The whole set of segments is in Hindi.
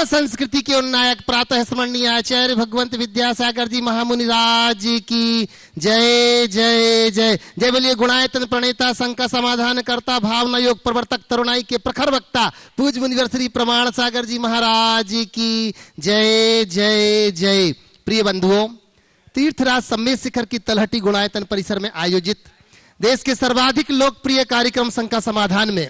संस्कृति के उन्नायक प्रातः स्मरणीय आचार्य भगवंत विद्यासागर जी महामुनि राज की जय जय जय जय। बोलिए गुणायतन प्रणेता, शंका समाधान करता, भावना योग प्रवर्तक, तरुणाई के प्रखर वक्ता पूज्य मुनिवर श्री प्रमाण सागर जी महाराज की जय जय जय। प्रिय बंधुओं, तीर्थराज सम्मेद शिखर की तलहटी गुणायतन परिसर में आयोजित देश के सर्वाधिक लोकप्रिय कार्यक्रम शंका समाधान में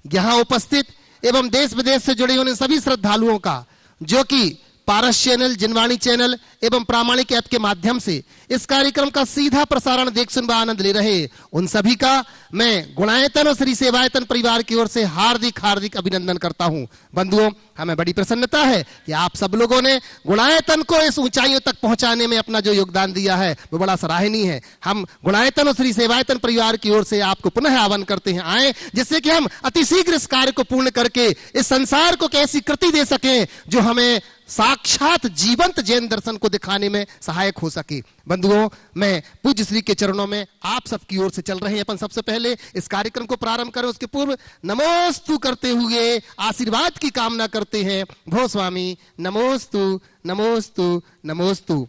यहां उपस्थित एवं देश विदेश से जुड़े उन सभी श्रद्धालुओं का जो कि पारस चैनल, जिनवाणी चैनल एवं प्रामाणिक ऐप के माध्यम से इस कार्यक्रम का सीधा प्रसारण देख सुन व आनंद ले रहे, उन सभी का मैं गुणायतन और श्री सेवायतन परिवार की ओर से हार्दिक हार्दिक अभिनंदन करता हूं। बंधुओं, हमें बड़ी प्रसन्नता है कि आप सब लोगों ने गुणायतन को इस ऊंचाइयों तक पहुंचाने में अपना जो योगदान दिया है वो बड़ा सराहनीय है। हम गुणायतन और श्री सेवायतन परिवार की ओर से आपको पुनः आह्वान करते हैं, आए, जिससे कि हम अतिशीघ्र इस कार्य को पूर्ण करके इस संसार को कैसी कृति दे सकें जो हमें साक्षात जीवंत जैन दर्शन को दिखाने में सहायक हो सके। बंधुओं, मैं पूज्य श्री के चरणों में आप सबकी ओर से चल रहे हैं। अपन सबसे पहले इस कार्यक्रम को प्रारंभ करें, उसके पूर्व नमोस्तु करते हुए आशीर्वाद की कामना करते हैं। भो स्वामी नमोस्तु नमोस्तु नमोस्तु।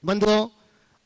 बंधुओं,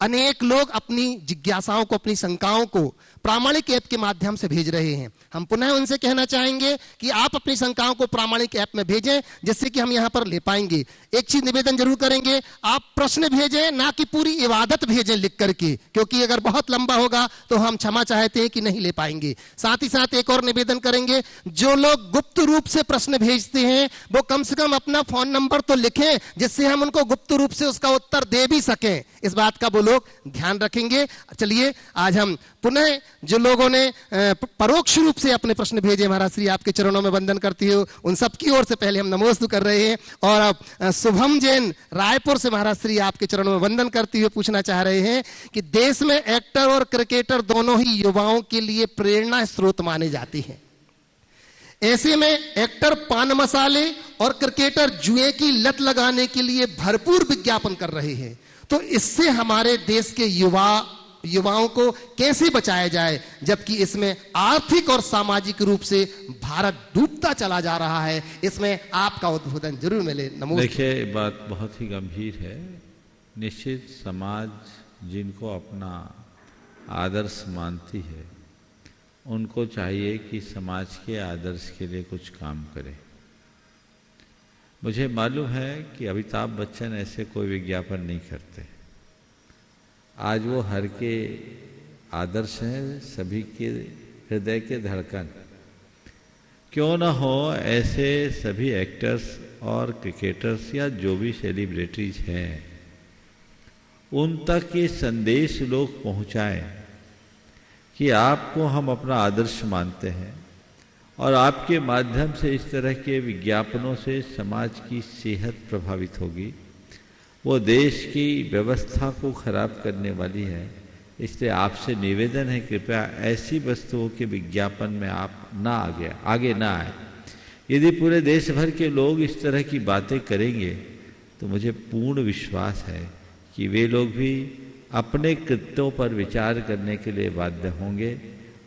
अनेक लोग अपनी जिज्ञासाओं को, अपनी शंकाओं को प्रामाणिक ऐप के माध्यम से भेज रहे हैं। हम पुनः उनसे कहना चाहेंगे कि आप अपनी शंकाओं को प्रामाणिक ऐप में भेजें, जिससे कि हम यहां पर ले पाएंगे। एक चीज निवेदन जरूर करेंगे, आप प्रश्न भेजें, ना कि पूरी इबादत भेजें लिख करके, क्योंकि अगर बहुत लंबा होगा तो हम क्षमा चाहते हैं कि नहीं ले पाएंगे। साथ ही साथ एक और निवेदन करेंगे, जो लोग गुप्त रूप से प्रश्न भेजते हैं वो कम से कम अपना फोन नंबर तो लिखें, जिससे हम उनको गुप्त रूप से उसका उत्तर दे भी सकें। इस बात का वो लोग ध्यान रखेंगे। चलिए, आज हम पुनः जो लोगों ने परोक्ष रूप से अपने प्रश्न भेजे, महाराज श्री आपके चरणों में वंदन करती हूँ, उन सबकी ओर से पहले हम नमोस्तु कर रहे हैं। और अब शुभम जैन रायपुर से महाराज श्री आपके चरणों में वंदन करते हुए पूछना चाह रहे हैं कि देश में एक्टर और क्रिकेटर दोनों ही युवाओं के लिए प्रेरणा स्रोत माने जाते हैं। ऐसे में एक्टर पान मसाले और क्रिकेटर जुए की लत लगाने के लिए भरपूर विज्ञापन कर रहे हैं, तो इससे हमारे देश के युवाओं को कैसे बचाया जाए, जबकि इसमें आर्थिक और सामाजिक रूप से भारत डूबता चला जा रहा है। इसमें आपका उद्बोधन जरूर मिले। नमस्ते। देखिए, बात बहुत ही गंभीर है। निश्चित समाज जिनको अपना आदर्श मानती है, उनको चाहिए कि समाज के आदर्श के लिए कुछ काम करे। मुझे मालूम है कि अमिताभ बच्चन ऐसे कोई विज्ञापन नहीं करते। आज वो हर के आदर्श हैं, सभी के हृदय के धड़कन। क्यों ना हो, ऐसे सभी एक्टर्स और क्रिकेटर्स या जो भी सेलिब्रिटीज हैं, उन तक ये संदेश लोग पहुंचाएं कि आपको हम अपना आदर्श मानते हैं और आपके माध्यम से इस तरह के विज्ञापनों से समाज की सेहत प्रभावित होगी, वो देश की व्यवस्था को खराब करने वाली है। इसलिए आपसे निवेदन है, कृपया ऐसी वस्तुओं के विज्ञापन में आप आगे ना आए। यदि पूरे देश भर के लोग इस तरह की बातें करेंगे तो मुझे पूर्ण विश्वास है कि वे लोग भी अपने कृत्यों पर विचार करने के लिए बाध्य होंगे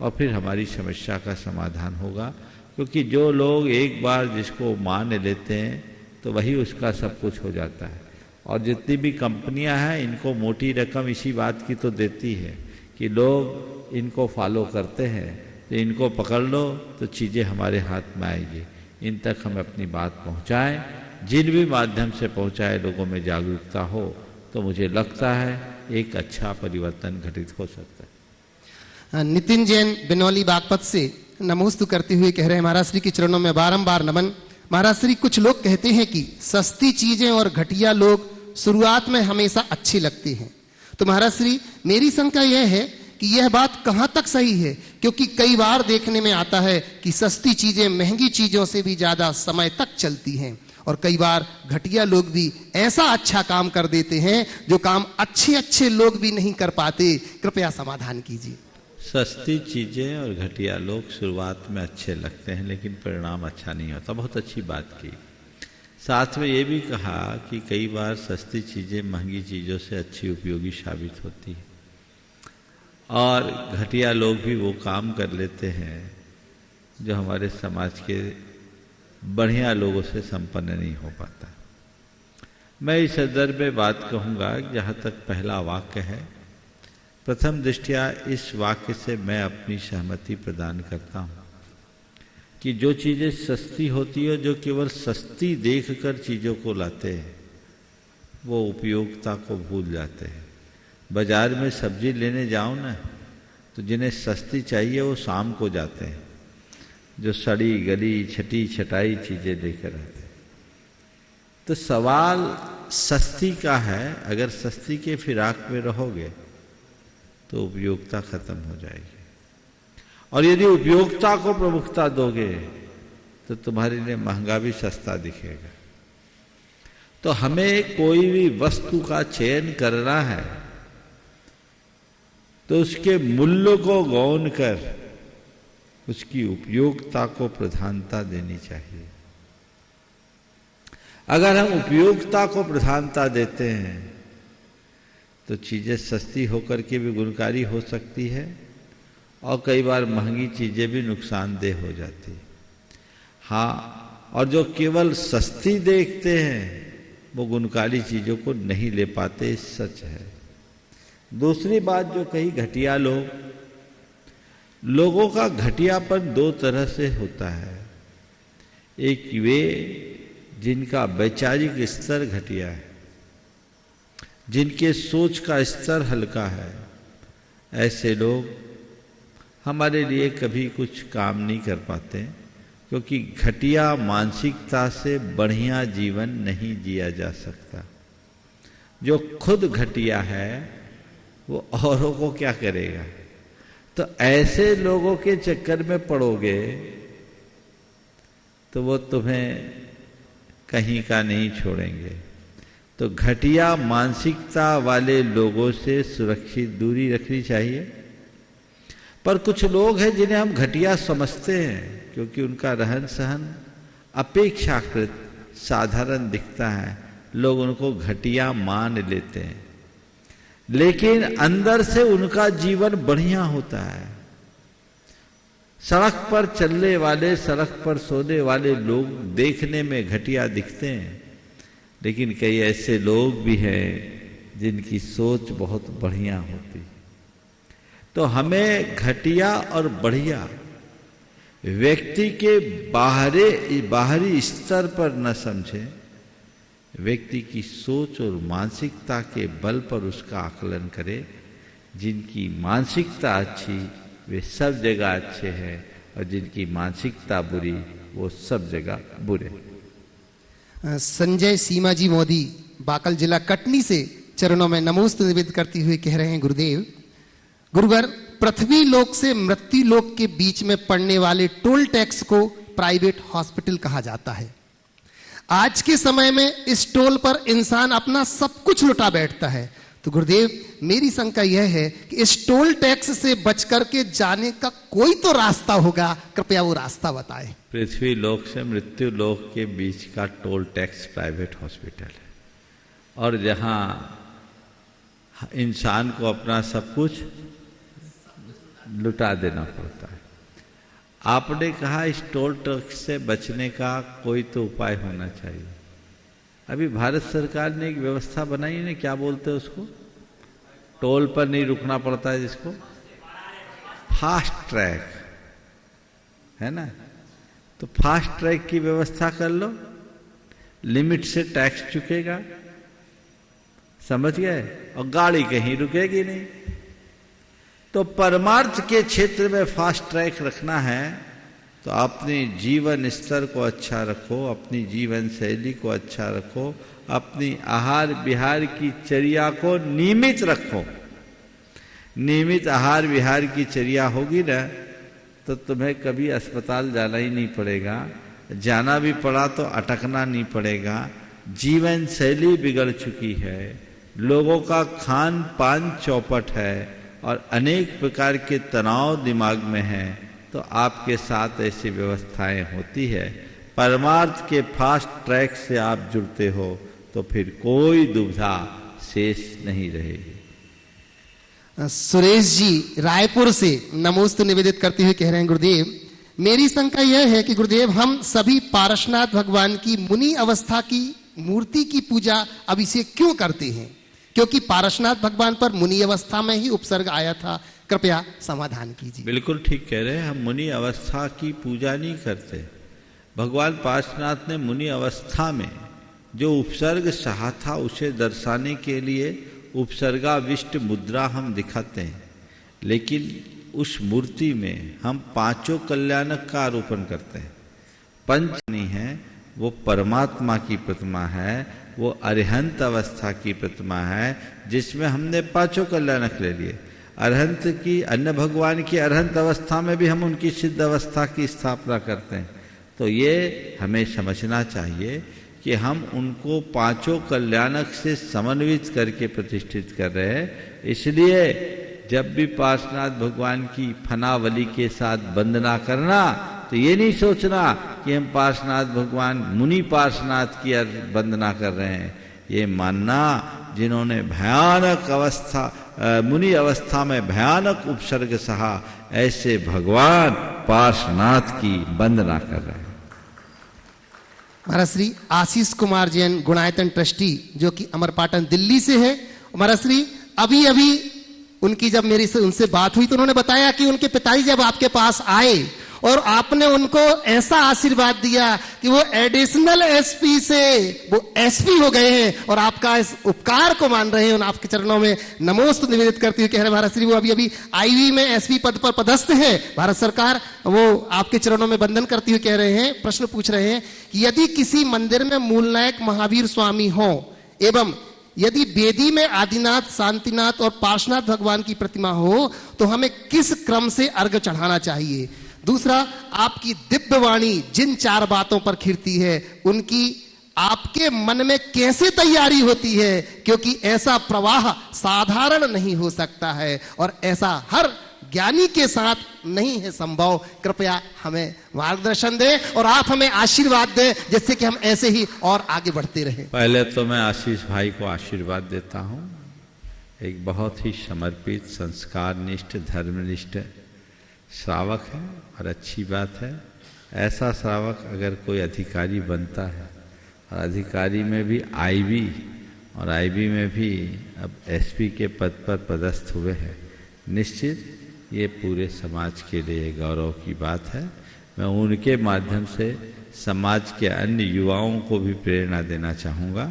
और फिर हमारी समस्या का समाधान होगा। क्योंकि जो लोग एक बार जिसको मान लेते हैं तो वही उसका सब कुछ हो जाता है। और जितनी भी कंपनियां हैं, इनको मोटी रकम इसी बात की तो देती है कि लोग इनको फॉलो करते हैं, तो इनको पकड़ लो तो चीज़ें हमारे हाथ में आएगी। इन तक हम अपनी बात पहुंचाएं, जिन भी माध्यम से पहुंचाए लोगों में जागरूकता हो, तो मुझे लगता है एक अच्छा परिवर्तन घटित हो सकता है। नितिन जैन बिनौली बागपत से नमोस्तु करते हुए कह रहे हैं, महाराज श्री के चरणों में बारंबार नमन। महाराज श्री, कुछ लोग कहते हैं कि सस्ती चीजें और घटिया लोग शुरुआत में हमेशा अच्छे लगते हैं, तो महाराज श्री मेरी शंका यह है कि यह बात कहां तक सही है, क्योंकि कई बार देखने में आता है कि सस्ती चीजें महंगी चीजों से भी ज्यादा समय तक चलती हैं, और कई बार घटिया लोग भी ऐसा अच्छा काम कर देते हैं जो काम अच्छे लोग भी नहीं कर पाते। कृपया समाधान कीजिए। सस्ती चीज़ें और घटिया लोग शुरुआत में अच्छे लगते हैं, लेकिन परिणाम अच्छा नहीं होता। बहुत अच्छी बात की। साथ में ये भी कहा कि कई बार सस्ती चीज़ें महंगी चीज़ों से अच्छी उपयोगी साबित होती है, और घटिया लोग भी वो काम कर लेते हैं जो हमारे समाज के बढ़िया लोगों से संपन्न नहीं हो पाता। मैं इस संदर्भ में बात कहूँगा, जहाँ तक पहला वाक्य है, प्रथम दृष्टया इस वाक्य से मैं अपनी सहमति प्रदान करता हूँ कि जो चीज़ें सस्ती होती है, जो केवल सस्ती देखकर चीज़ों को लाते हैं, वो उपयोगिता को भूल जाते हैं। बाजार में सब्जी लेने जाओ ना, तो जिन्हें सस्ती चाहिए वो शाम को जाते हैं, जो सड़ी गली छटी छटाई चीज़ें लेकर आते हैं। तो सवाल सस्ती का है। अगर सस्ती के फिराक में रहोगे तो उपयोगिता खत्म हो जाएगी, और यदि उपयोगिता को प्रमुखता दोगे तो तुम्हारे लिए महंगा भी सस्ता दिखेगा। तो हमें कोई भी वस्तु का चयन करना है तो उसके मूल्य को गौन कर उसकी उपयोगिता को प्रधानता देनी चाहिए। अगर हम उपयोगिता को प्रधानता देते हैं तो चीजें सस्ती होकर के भी गुणकारी हो सकती है, और कई बार महंगी चीजें भी नुकसानदेह हो जाती। हाँ, और जो केवल सस्ती देखते हैं वो गुणकारी चीजों को नहीं ले पाते, सच है। दूसरी बात जो कही, घटिया लोगों का घटियापन दो तरह से होता है। एक वे जिनका वैचारिक स्तर घटिया है, जिनके सोच का स्तर हल्का है, ऐसे लोग हमारे लिए कभी कुछ काम नहीं कर पाते, क्योंकि घटिया मानसिकता से बढ़िया जीवन नहीं जिया जा सकता। जो खुद घटिया है वो औरों को क्या करेगा? तो ऐसे लोगों के चक्कर में पड़ोगे तो वो तुम्हें कहीं का नहीं छोड़ेंगे। तो घटिया मानसिकता वाले लोगों से सुरक्षित दूरी रखनी चाहिए। पर कुछ लोग हैं जिन्हें हम घटिया समझते हैं, क्योंकि उनका रहन सहन अपेक्षाकृत साधारण दिखता है, लोग उनको घटिया मान लेते हैं, लेकिन अंदर से उनका जीवन बढ़िया होता है। सड़क पर चलने वाले, सड़क पर सोने वाले लोग देखने में घटिया दिखते हैं, लेकिन कई ऐसे लोग भी हैं जिनकी सोच बहुत बढ़िया होती। तो हमें घटिया और बढ़िया व्यक्ति के बाहरी स्तर पर न समझें, व्यक्ति की सोच और मानसिकता के बल पर उसका आकलन करें। जिनकी मानसिकता अच्छी वे सब जगह अच्छे हैं, और जिनकी मानसिकता बुरी वो सब जगह बुरे। संजय सीमा जी मोदी बाकल जिला कटनी से चरणों में नमोस्त निवेदित करती हुई कह रहे हैं, गुरुदेव गुरुवर, पृथ्वी लोक से मृत्यु लोक के बीच में पड़ने वाले टोल टैक्स को प्राइवेट हॉस्पिटल कहा जाता है। आज के समय में इस टोल पर इंसान अपना सब कुछ लुटा बैठता है। तो गुरुदेव, मेरी शंका यह है कि इस टोल टैक्स से बच करके जाने का कोई तो रास्ता होगा, कृपया वो रास्ता बताएं। पृथ्वी लोक से मृत्यु लोक के बीच का टोल टैक्स प्राइवेट हॉस्पिटल है, और जहां इंसान को अपना सब कुछ लुटा देना पड़ता है। आपने कहा इस टोल टैक्स से बचने का कोई तो उपाय होना चाहिए। अभी भारत सरकार ने एक व्यवस्था बनाई है, क्या बोलते हैं उसको, टोल पर नहीं रुकना पड़ता है, जिसको फास्ट ट्रैक है ना। तो फास्ट ट्रैक की व्यवस्था कर लो, लिमिट से टैक्स चुकेगा, समझ गए, और गाड़ी कहीं रुकेगी नहीं। तो परमार्थ के क्षेत्र में फास्ट ट्रैक रखना है तो अपने जीवन स्तर को अच्छा रखो, अपनी जीवन शैली को अच्छा रखो, अपनी आहार विहार की चर्या को नियमित रखो। नियमित आहार विहार की चर्या होगी ना तो तुम्हें कभी अस्पताल जाना ही नहीं पड़ेगा, जाना भी पड़ा तो अटकना नहीं पड़ेगा। जीवन शैली बिगड़ चुकी है, लोगों का खान पान चौपट है, और अनेक प्रकार के तनाव दिमाग में हैं, तो आपके साथ ऐसी व्यवस्थाएं होती है। परमार्थ के फास्ट ट्रैक से आप जुड़ते हो तो फिर कोई दुविधा शेष नहीं रहेगी। सुरेश जी रायपुर से नमोस्तु निवेदित करते हुए कह रहे हैं, गुरुदेव मेरी शंका यह है कि गुरुदेव हम सभी पारसनाथ भगवान की मुनि अवस्था की मूर्ति की पूजा अब इसे क्यों करते हैं? क्योंकि पारसनाथ भगवान पर मुनि अवस्था में ही उपसर्ग आया था। कृपया समाधान कीजिए। बिल्कुल ठीक कह रहे हैं, हम मुनि अवस्था की पूजा नहीं करते। भगवान पार्श्वनाथ ने मुनि अवस्था में जो उपसर्ग सहा था उसे दर्शाने के लिए उपसर्गाविष्ट मुद्रा हम दिखाते हैं, लेकिन उस मूर्ति में हम पांचों कल्याणक का आरोपण करते हैं। पंच नहीं है, वो परमात्मा की प्रतिमा है, वो अरिहंत अवस्था की प्रतिमा है, जिसमें हमने पांचों कल्याणक ले लिए। अरहंत की, अन्य भगवान की अरहंत अवस्था में भी हम उनकी सिद्ध अवस्था की स्थापना करते हैं। तो ये हमें समझना चाहिए कि हम उनको पांचों कल्याणक से समन्वित करके प्रतिष्ठित कर रहे हैं। इसलिए जब भी पार्श्वनाथ भगवान की फनावली के साथ वंदना करना तो ये नहीं सोचना कि हम पार्श्वनाथ भगवान मुनि पार्श्वनाथ की वंदना कर रहे हैं। ये मानना जिन्होंने भयानक अवस्था, मुनि अवस्था में भयानक उपसर्ग सहा, ऐसे भगवान पार्श्वनाथ की वंदना कर रहे हैं। महाराज श्री आशीष कुमार जैन गुणायतन ट्रस्टी जो कि अमरपाटन दिल्ली से है। महाराज श्री अभी अभी उनकी जब मेरी से उनसे बात हुई तो उन्होंने बताया कि उनके पिताजी जब आपके पास आए और आपने उनको ऐसा आशीर्वाद दिया कि वो एडिशनल एसपी से वो एसपी हो गए हैं और आपका इस उपकार को मान रहे हैं। और आपके चरणों में नमोस्तु निवेदित करती हुई कह रहे महाराज श्री वो अभी अभी आईवी में एसपी पद पर पदस्थ है। भारत सरकार वो आपके चरणों में वंदन करती हुई कह रहे हैं, प्रश्न पूछ रहे हैं कि यदि किसी मंदिर में मूलनायक महावीर स्वामी हो एवं यदि वेदी में आदिनाथ, शांतिनाथ और पार्श्वनाथ भगवान की प्रतिमा हो तो हमें किस क्रम से अर्घ चढ़ाना चाहिए? दूसरा, आपकी दिव्य वाणी जिन चार बातों पर खिरती है उनकी आपके मन में कैसे तैयारी होती है? क्योंकि ऐसा प्रवाह साधारण नहीं हो सकता है और ऐसा हर ज्ञानी के साथ नहीं है संभव। कृपया हमें मार्गदर्शन दें और आप हमें आशीर्वाद दें जिससे कि हम ऐसे ही और आगे बढ़ते रहें। पहले तो मैं आशीष भाई को आशीर्वाद देता हूं। एक बहुत ही समर्पित, संस्कारनिष्ठ, धर्मनिष्ठ श्रावक है और अच्छी बात है। ऐसा श्रावक अगर कोई अधिकारी बनता है और अधिकारी में भी आईबी और आईबी में भी अब एसपी के पद पर पदस्थ हुए हैं, निश्चित ये पूरे समाज के लिए गौरव की बात है। मैं उनके माध्यम से समाज के अन्य युवाओं को भी प्रेरणा देना चाहूँगा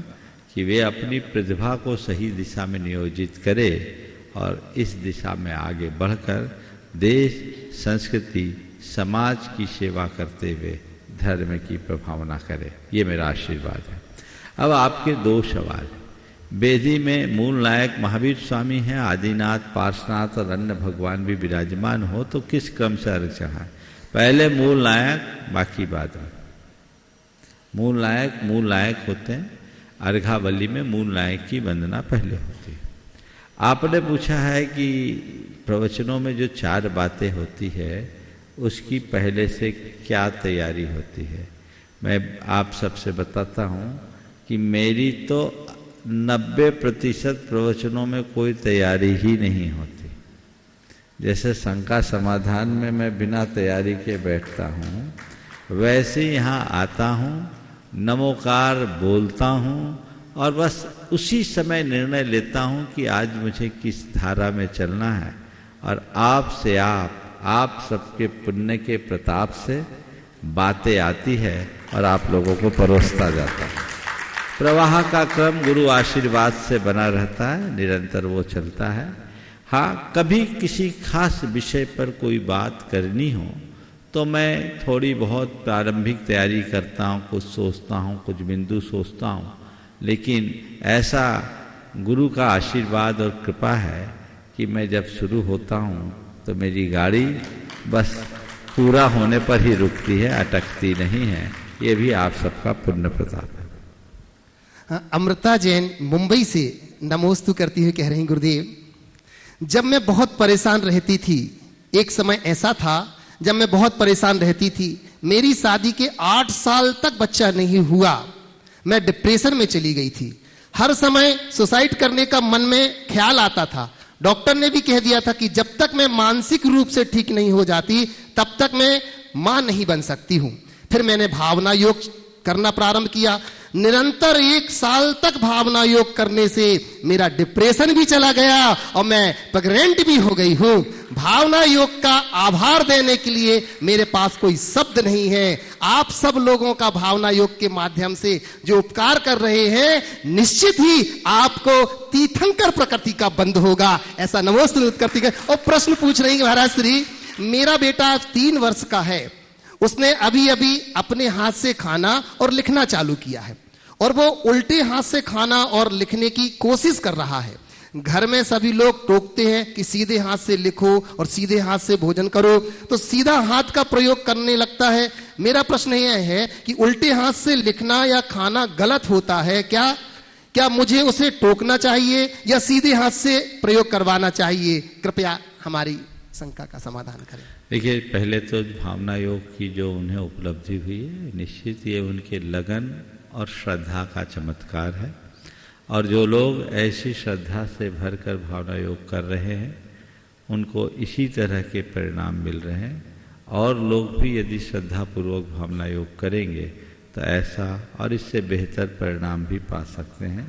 कि वे अपनी प्रतिभा को सही दिशा में नियोजित करें और इस दिशा में आगे बढ़कर देश, संस्कृति, समाज की सेवा करते हुए धर्म की प्रभावना करें। ये मेरा आशीर्वाद है। अब आपके दो सवाल। वेदी में मूल नायक महावीर स्वामी हैं, आदिनाथ, पार्श्वनाथ और अन्य भगवान भी विराजमान हो तो किस क्रम से अर्घ चढ़ाएं? पहले मूल नायक, बाकी बाद में। मूल नायक होते हैं। अर्घावली में मूल नायक की वंदना पहले होती है। आपने पूछा है कि प्रवचनों में जो चार बातें होती है उसकी पहले से क्या तैयारी होती है। मैं आप सबसे बताता हूँ कि मेरी तो 90% प्रवचनों में कोई तैयारी ही नहीं होती। जैसे शंका समाधान में मैं बिना तैयारी के बैठता हूँ, वैसे यहाँ आता हूँ, नमोकार बोलता हूँ और बस उसी समय निर्णय लेता हूँ कि आज मुझे किस धारा में चलना है। और आपसे आप सबके पुण्य के प्रताप से बातें आती है और आप लोगों को परोसता जाता है। प्रवाह का क्रम गुरु आशीर्वाद से बना रहता है, निरंतर वो चलता है। हाँ, कभी किसी खास विषय पर कोई बात करनी हो तो मैं थोड़ी बहुत प्रारंभिक तैयारी करता हूँ, कुछ सोचता हूँ, कुछ बिंदु सोचता हूँ, लेकिन ऐसा गुरु का आशीर्वाद और कृपा है कि मैं जब शुरू होता हूँ तो मेरी गाड़ी बस पूरा होने पर ही रुकती है, अटकती नहीं है। ये भी आप सबका पुण्य प्रताप है। अमृता जैन मुंबई से नमोस्तु करती हुई कह रही, गुरुदेव, जब मैं बहुत परेशान रहती थी, एक समय ऐसा था जब मैं बहुत परेशान रहती थी, मेरी शादी के 8 साल तक बच्चा नहीं हुआ, मैं डिप्रेशन में चली गई थी। हर समय सुसाइड करने का मन में ख्याल आता था। डॉक्टर ने भी कह दिया था कि जब तक मैं मानसिक रूप से ठीक नहीं हो जाती तब तक मैं मां नहीं बन सकती हूं। फिर मैंने भावना योग करना प्रारंभ किया। निरंतर 1 साल तक भावना योग करने से मेरा डिप्रेशन भी चला गया और मैं प्रेग्नेंट भी हो गई हूं। भावना योग का आभार देने के लिए मेरे पास कोई शब्द नहीं है। आप सब लोगों का भावना योग के माध्यम से जो उपकार कर रहे हैं, निश्चित ही आपको तीर्थंकर प्रकृति का बंध होगा, ऐसा नमोस्तुते करती है। और प्रश्न पूछ रही है महाराज श्री, मेरा बेटा 3 वर्ष का है, उसने अभी अभी अपने हाथ से खाना और लिखना चालू किया है और वो उल्टे हाथ से खाना और लिखने की कोशिश कर रहा है। घर में सभी लोग टोकते हैं कि सीधे हाथ से लिखो और सीधे हाथ से भोजन करो, तो सीधा हाथ का प्रयोग करने लगता है। मेरा प्रश्न यह है कि उल्टे हाथ से लिखना या खाना गलत होता है क्या? क्या मुझे उसे टोकना चाहिए या सीधे हाथ से प्रयोग करवाना चाहिए? कृपया हमारी शंका का समाधान करें। देखिए, पहले तो भावना योग की जो उन्हें उपलब्धि हुई है, निश्चित ये उनके लगन और श्रद्धा का चमत्कार है। और जो लोग ऐसी श्रद्धा से भरकर भावना योग कर रहे हैं, उनको इसी तरह के परिणाम मिल रहे हैं। और लोग भी यदि श्रद्धापूर्वक भावना योग करेंगे तो ऐसा और इससे बेहतर परिणाम भी पा सकते हैं।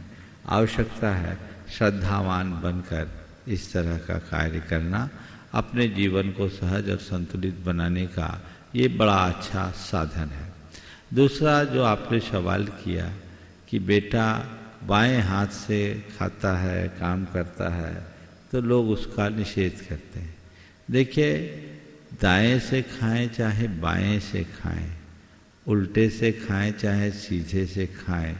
आवश्यकता है श्रद्धावान बनकर इस तरह का कार्य करना। अपने जीवन को सहज और संतुलित बनाने का ये बड़ा अच्छा साधन है। दूसरा जो आपने सवाल किया कि बेटा बाएं हाथ से खाता है, काम करता है, तो लोग उसका निषेध करते हैं। देखिए, दाएं से खाएं चाहे बाएं से खाएं, उल्टे से खाएं चाहे सीधे से खाएं,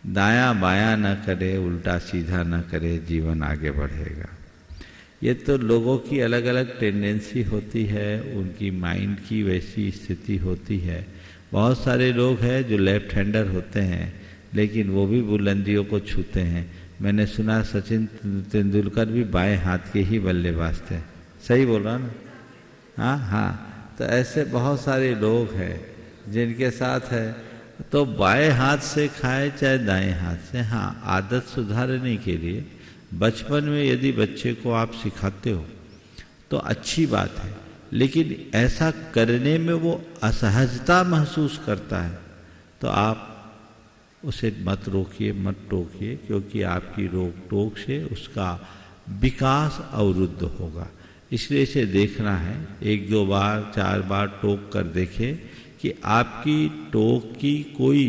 दायां बायां न करे, उल्टा सीधा न करे, जीवन आगे बढ़ेगा। ये तो लोगों की अलग अलग टेंडेंसी होती है, उनकी माइंड की वैसी स्थिति होती है। बहुत सारे लोग हैं जो लेफ्ट हैंडर होते हैं, लेकिन वो भी बुलंदियों को छूते हैं। मैंने सुना सचिन तेंदुलकर भी बाएं हाथ के ही बल्लेबाज थे। सही बोल रहा ना? हाँ। तो ऐसे बहुत सारे लोग हैं जिनके साथ है। तो बाएं हाथ से खाए चाहे दाएं हाथ से, हाँ, आदत सुधारने के लिए बचपन में यदि बच्चे को आप सिखाते हो तो अच्छी बात है, लेकिन ऐसा करने में वो असहजता महसूस करता है तो आप उसे मत रोकिए, मत टोकिए, क्योंकि आपकी रोक टोक से उसका विकास अवरुद्ध होगा। इसलिए इसे देखना है, 1-2 बार 4 बार टोक कर देखें कि आपकी टोक की कोई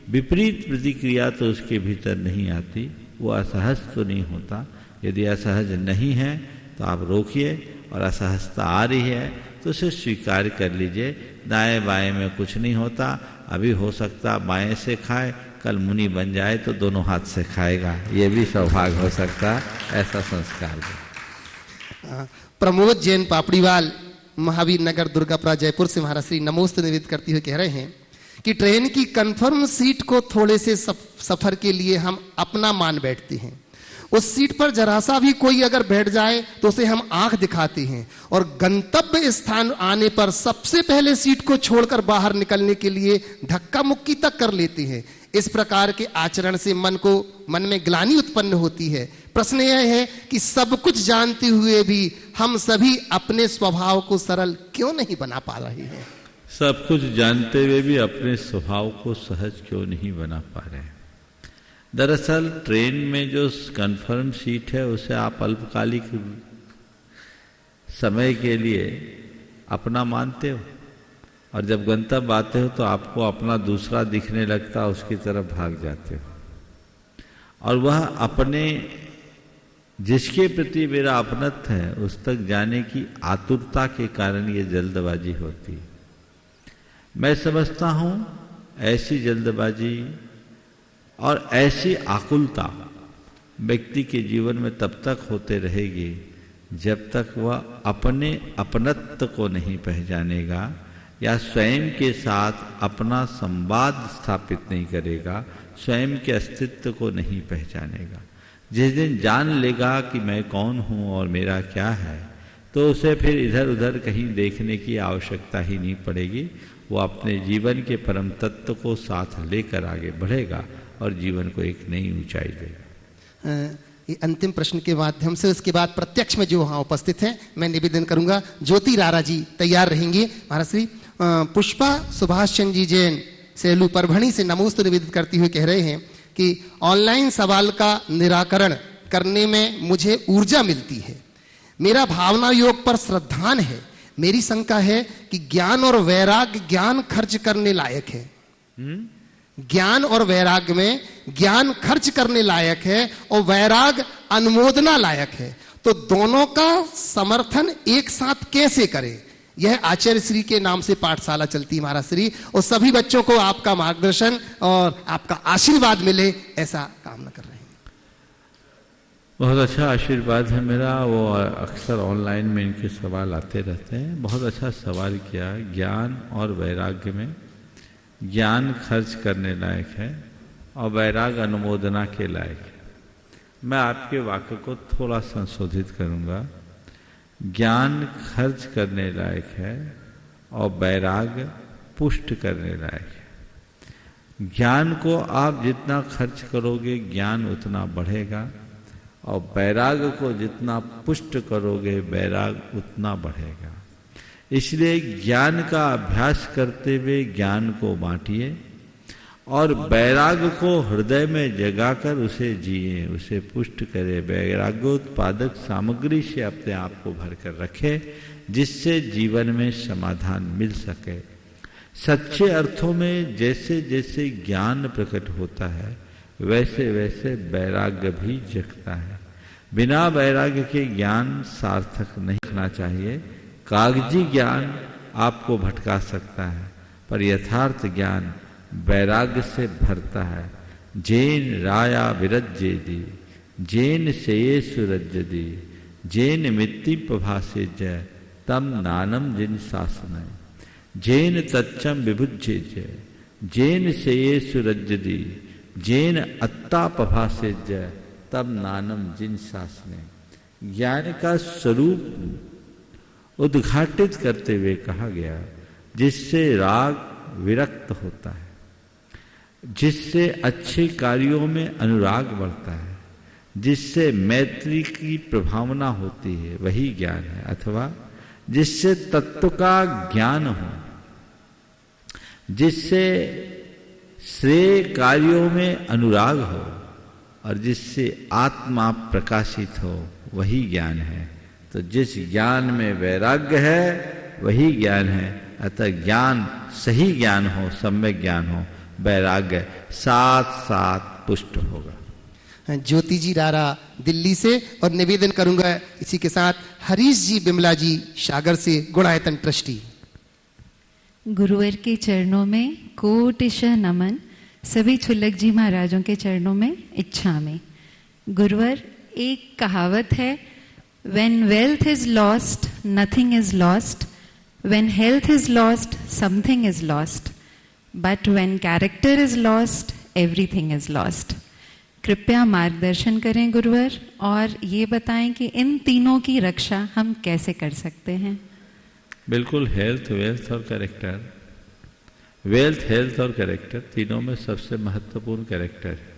विपरीत प्रतिक्रिया तो उसके भीतर नहीं आती, वो असहज तो नहीं होता। यदि असहज नहीं है तो आप रोकिए, और असहजता आ रही है तो उसे स्वीकार कर लीजिए। दाएं बाएं में कुछ नहीं होता, अभी हो सकता बाएं से खाए, कल मुनि बन जाए तो दोनों हाथ से खाएगा, ये भी सौभाग्य हो सकता है। ऐसा संस्कार भी। प्रमोद जैन पापड़ीवाल, महावीर नगर, दुर्गापुरा, जयपुर से महाराज श्री नमोस्त निवेदित करते हुए कह रहे हैं कि ट्रेन की कंफर्म सीट को थोड़े से सफर के लिए हम अपना मान बैठते हैं। उस सीट पर जरा सा भी कोई अगर बैठ जाए तो उसे हम आंख दिखाते हैं, और गंतव्य स्थान आने पर सबसे पहले सीट को छोड़कर बाहर निकलने के लिए धक्का मुक्की तक कर लेते हैं। इस प्रकार के आचरण से मन में ग्लानि उत्पन्न होती है। प्रश्न यह है कि सब कुछ जानते हुए भी हम सभी अपने स्वभाव को सरल क्यों नहीं बना पा रहे हैं? सब कुछ जानते हुए भी अपने स्वभाव को सहज क्यों नहीं बना पा रहे हैं? दरअसल ट्रेन में जो कन्फर्म सीट है उसे आप अल्पकालिक समय के लिए अपना मानते हो, और जब गंतव्य आते हो तो आपको अपना दूसरा दिखने लगता, उसकी तरफ भाग जाते हो। और वह अपने जिसके प्रति मेरा अपनत्व है उस तक जाने की आतुरता के कारण ये जल्दबाजी होती है। मैं समझता हूं ऐसी जल्दबाजी और ऐसी आकुलता व्यक्ति के जीवन में तब तक होते रहेगी जब तक वह अपने अपनत्व को नहीं पहचानेगा या स्वयं के साथ अपना संवाद स्थापित नहीं करेगा, स्वयं के अस्तित्व को नहीं पहचानेगा। जिस दिन जान लेगा कि मैं कौन हूं और मेरा क्या है, तो उसे फिर इधर उधर कहीं देखने की आवश्यकता ही नहीं पड़ेगी। वो अपने जीवन के परम तत्व को साथ लेकर आगे बढ़ेगा और जीवन को एक नई ऊंचाई देगा। ये अंतिम प्रश्न के माध्यम से उसके बाद प्रत्यक्ष में जो वहां उपस्थित हैं मैं निवेदन करूंगा। ज्योति रारा जी तैयार रहेंगे। महाराज श्री पुष्पा सुभाष चंद्र जी जैन सेलू परभणी से नमोस्तु निवेदित करती हुई कह रहे हैं कि ऑनलाइन सवाल का निराकरण करने में मुझे ऊर्जा मिलती है। मेरा भावना योग पर श्रद्धान है। मेरी शंका है कि ज्ञान और वैराग्य ज्ञान खर्च करने लायक है। ज्ञान और वैराग्य में ज्ञान खर्च करने लायक है और वैराग्य अनुमोदना लायक है, तो दोनों का समर्थन एक साथ कैसे करें? यह आचार्य श्री के नाम से पाठशाला चलती है महाराज श्री, और सभी बच्चों को आपका मार्गदर्शन और आपका आशीर्वाद मिले ऐसा कामना कर रहे हैं। बहुत अच्छा आशीर्वाद है मेरा। वो अक्सर ऑनलाइन में इनके सवाल आते रहते हैं। बहुत अच्छा सवाल किया। ज्ञान और वैराग्य में ज्ञान खर्च करने लायक है और वैराग्य अनुमोदना के लायक है। मैं आपके वाक्य को थोड़ा संशोधित करूंगा। ज्ञान खर्च करने लायक है और वैराग्य पुष्ट करने लायक है। ज्ञान को आप जितना खर्च करोगे ज्ञान उतना बढ़ेगा, और वैराग्य को जितना पुष्ट करोगे वैराग्य उतना बढ़ेगा। इसलिए ज्ञान का अभ्यास करते हुए ज्ञान को बांटिए और वैराग्य को हृदय में जगाकर उसे जिए, उसे पुष्ट करे। वैराग्योत्पादक सामग्री से अपने आप को भरकर रखे, जिससे जीवन में समाधान मिल सके। सच्चे अर्थों में जैसे जैसे ज्ञान प्रकट होता है वैसे वैसे वैराग्य भी जगता है। बिना वैराग्य के ज्ञान सार्थक नहीं रखना चाहिए। कागजी ज्ञान आपको भटका सकता है, पर यथार्थ ज्ञान वैराग्य से भरता है। जैन राया विरज्येदि जैन शेये सुरज्यदि जैन मित्ति प्रभासे जय तम नानम जिन शासन जैन तच्चम विभुज्य जय जैन शेये सुरज्यदि जैन अत्ता प्रभासे जय तब नानम जिन शासन। ज्ञान का स्वरूप उद्घाटित करते हुए कहा गया, जिससे राग विरक्त होता है, जिससे अच्छे कार्यों में अनुराग बढ़ता है, जिससे मैत्री की प्रभावना होती है, वही ज्ञान है। अथवा जिससे तत्व का ज्ञान हो, जिससे श्रेय कार्यों में अनुराग हो और जिससे आत्मा प्रकाशित हो, वही ज्ञान है। तो जिस ज्ञान में वैराग्य है वही ज्ञान है। अतः ज्ञान सही ज्ञान हो, सम्यक ज्ञान हो, वैराग्य साथ साथ पुष्ट होगा। ज्योति जी रारा दिल्ली से, और निवेदन करूंगा इसी के साथ हरीश जी बिमला जी सागर से, गुणायतन ट्रस्टी। गुरुवर के चरणों में कोटिशः नमन। सभी छुल्लक जी महाराजों के चरणों में इच्छा में। गुरुवर, एक कहावत है, when wealth is lost nothing is lost, when health is lost something is lost, but when character is lost everything is lost। कृपया मार्गदर्शन करें गुरुवर, और ये बताएं कि इन तीनों की रक्षा हम कैसे कर सकते हैं। बिल्कुल, हेल्थ, वेल्थ और कैरेक्टर। वेल्थ, हेल्थ और कैरेक्टर तीनों में सबसे महत्वपूर्ण कैरेक्टर है।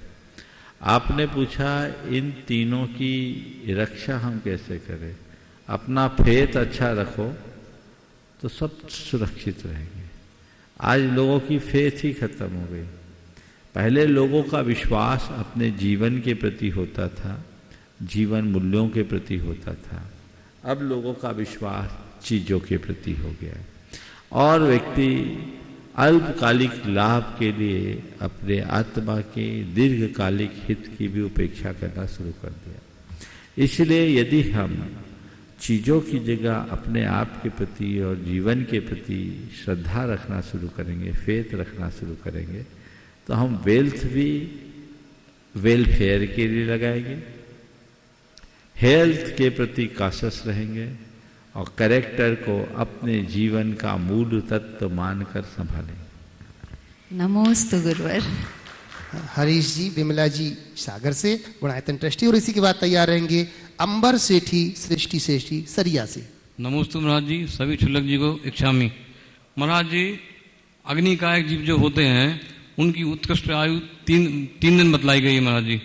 आपने पूछा इन तीनों की रक्षा हम कैसे करें। अपना फेथ अच्छा रखो तो सब सुरक्षित रहेंगे। आज लोगों की फेथ ही खत्म हो गई। पहले लोगों का विश्वास अपने जीवन के प्रति होता था, जीवन मूल्यों के प्रति होता था। अब लोगों का विश्वास चीजों के प्रति हो गया है, और व्यक्ति अल्पकालिक लाभ के लिए अपने आत्मा के दीर्घकालिक हित की भी उपेक्षा करना शुरू कर दिया। इसलिए यदि हम चीजों की जगह अपने आप के प्रति और जीवन के प्रति श्रद्धा रखना शुरू करेंगे, फेथ रखना शुरू करेंगे, तो हम वेल्थ भी वेलफेयर के लिए लगाएंगे, हेल्थ के प्रति काशस रहेंगे, और कैरेक्टर को अपने जीवन का मूल तत्व मानकर संभालेंगे। नमोस्तु गुरुवर। हरीश जी बिमला जी सागर से, गुणायतन ट्रस्टी। और इसी के बाद तैयार रहेंगे अंबर सेठी सृष्टि सेठी सरिया से। नमोस्तु महाराज जी, सभी छुल्लक जी को इच्छामी। महाराज जी, अग्निकायक जीव जो होते हैं उनकी उत्कृष्ट आयु तीन दिन बतलाई गई है महाराज जी।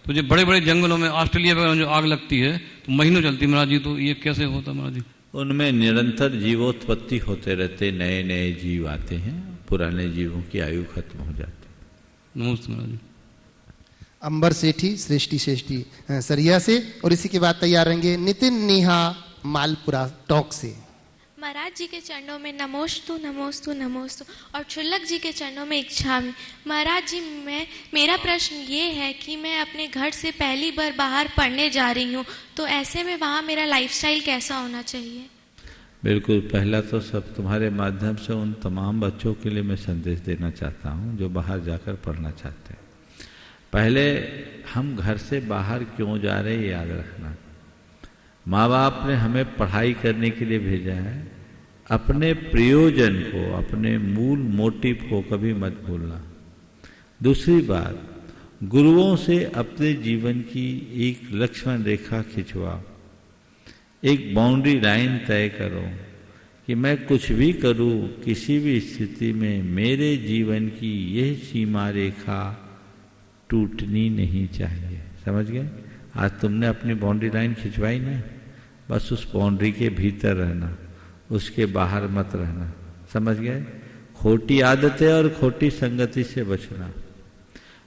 तो जो बड़े बड़े जंगलों में, ऑस्ट्रेलिया वगैरह जो आग लगती है तो महीनों चलती है महाराज जी, तो ये कैसे होता महाराज जी? उनमें निरंतर जीवोत्पत्ति होते रहते, नए नए जीव आते हैं, पुराने जीवों की आयु खत्म हो जाती है। नमस्ते महाराज जी। अंबर सेठी श्रेष्ठी सरिया से, और इसी के बाद तैयार रहेंगे नितिन नेहा मालपुरा टॉक से। महाराज जी के चरणों में नमोस्तु नमोस्तु नमोस्तु, और क्षुल्लक जी के चरणों में इच्छामि। महाराज जी, मेरा प्रश्न ये है कि मैं अपने घर से पहली बार बाहर पढ़ने जा रही हूँ, तो ऐसे में वहाँ मेरा लाइफस्टाइल कैसा होना चाहिए? बिल्कुल, पहला तो सब तुम्हारे माध्यम से उन तमाम बच्चों के लिए मैं संदेश देना चाहता हूँ जो बाहर जाकर पढ़ना चाहते हैं। पहले हम घर से बाहर क्यों जा रहे हैं याद रखना। माँ बाप ने हमें पढ़ाई करने के लिए भेजा है, अपने प्रयोजन को, अपने मूल मोटिव को कभी मत भूलना। दूसरी बात, गुरुओं से अपने जीवन की एक लक्ष्मण रेखा खिंचवाओ, एक बाउंड्री लाइन तय करो कि मैं कुछ भी करूं, किसी भी स्थिति में मेरे जीवन की यह सीमा रेखा टूटनी नहीं चाहिए। समझ गए? आज तुमने अपनी बाउंड्री लाइन खिंचवाई ना, बस उस बाउंड्री के भीतर रहना, उसके बाहर मत रहना। समझ गए? खोटी आदतें और खोटी संगति से बचना।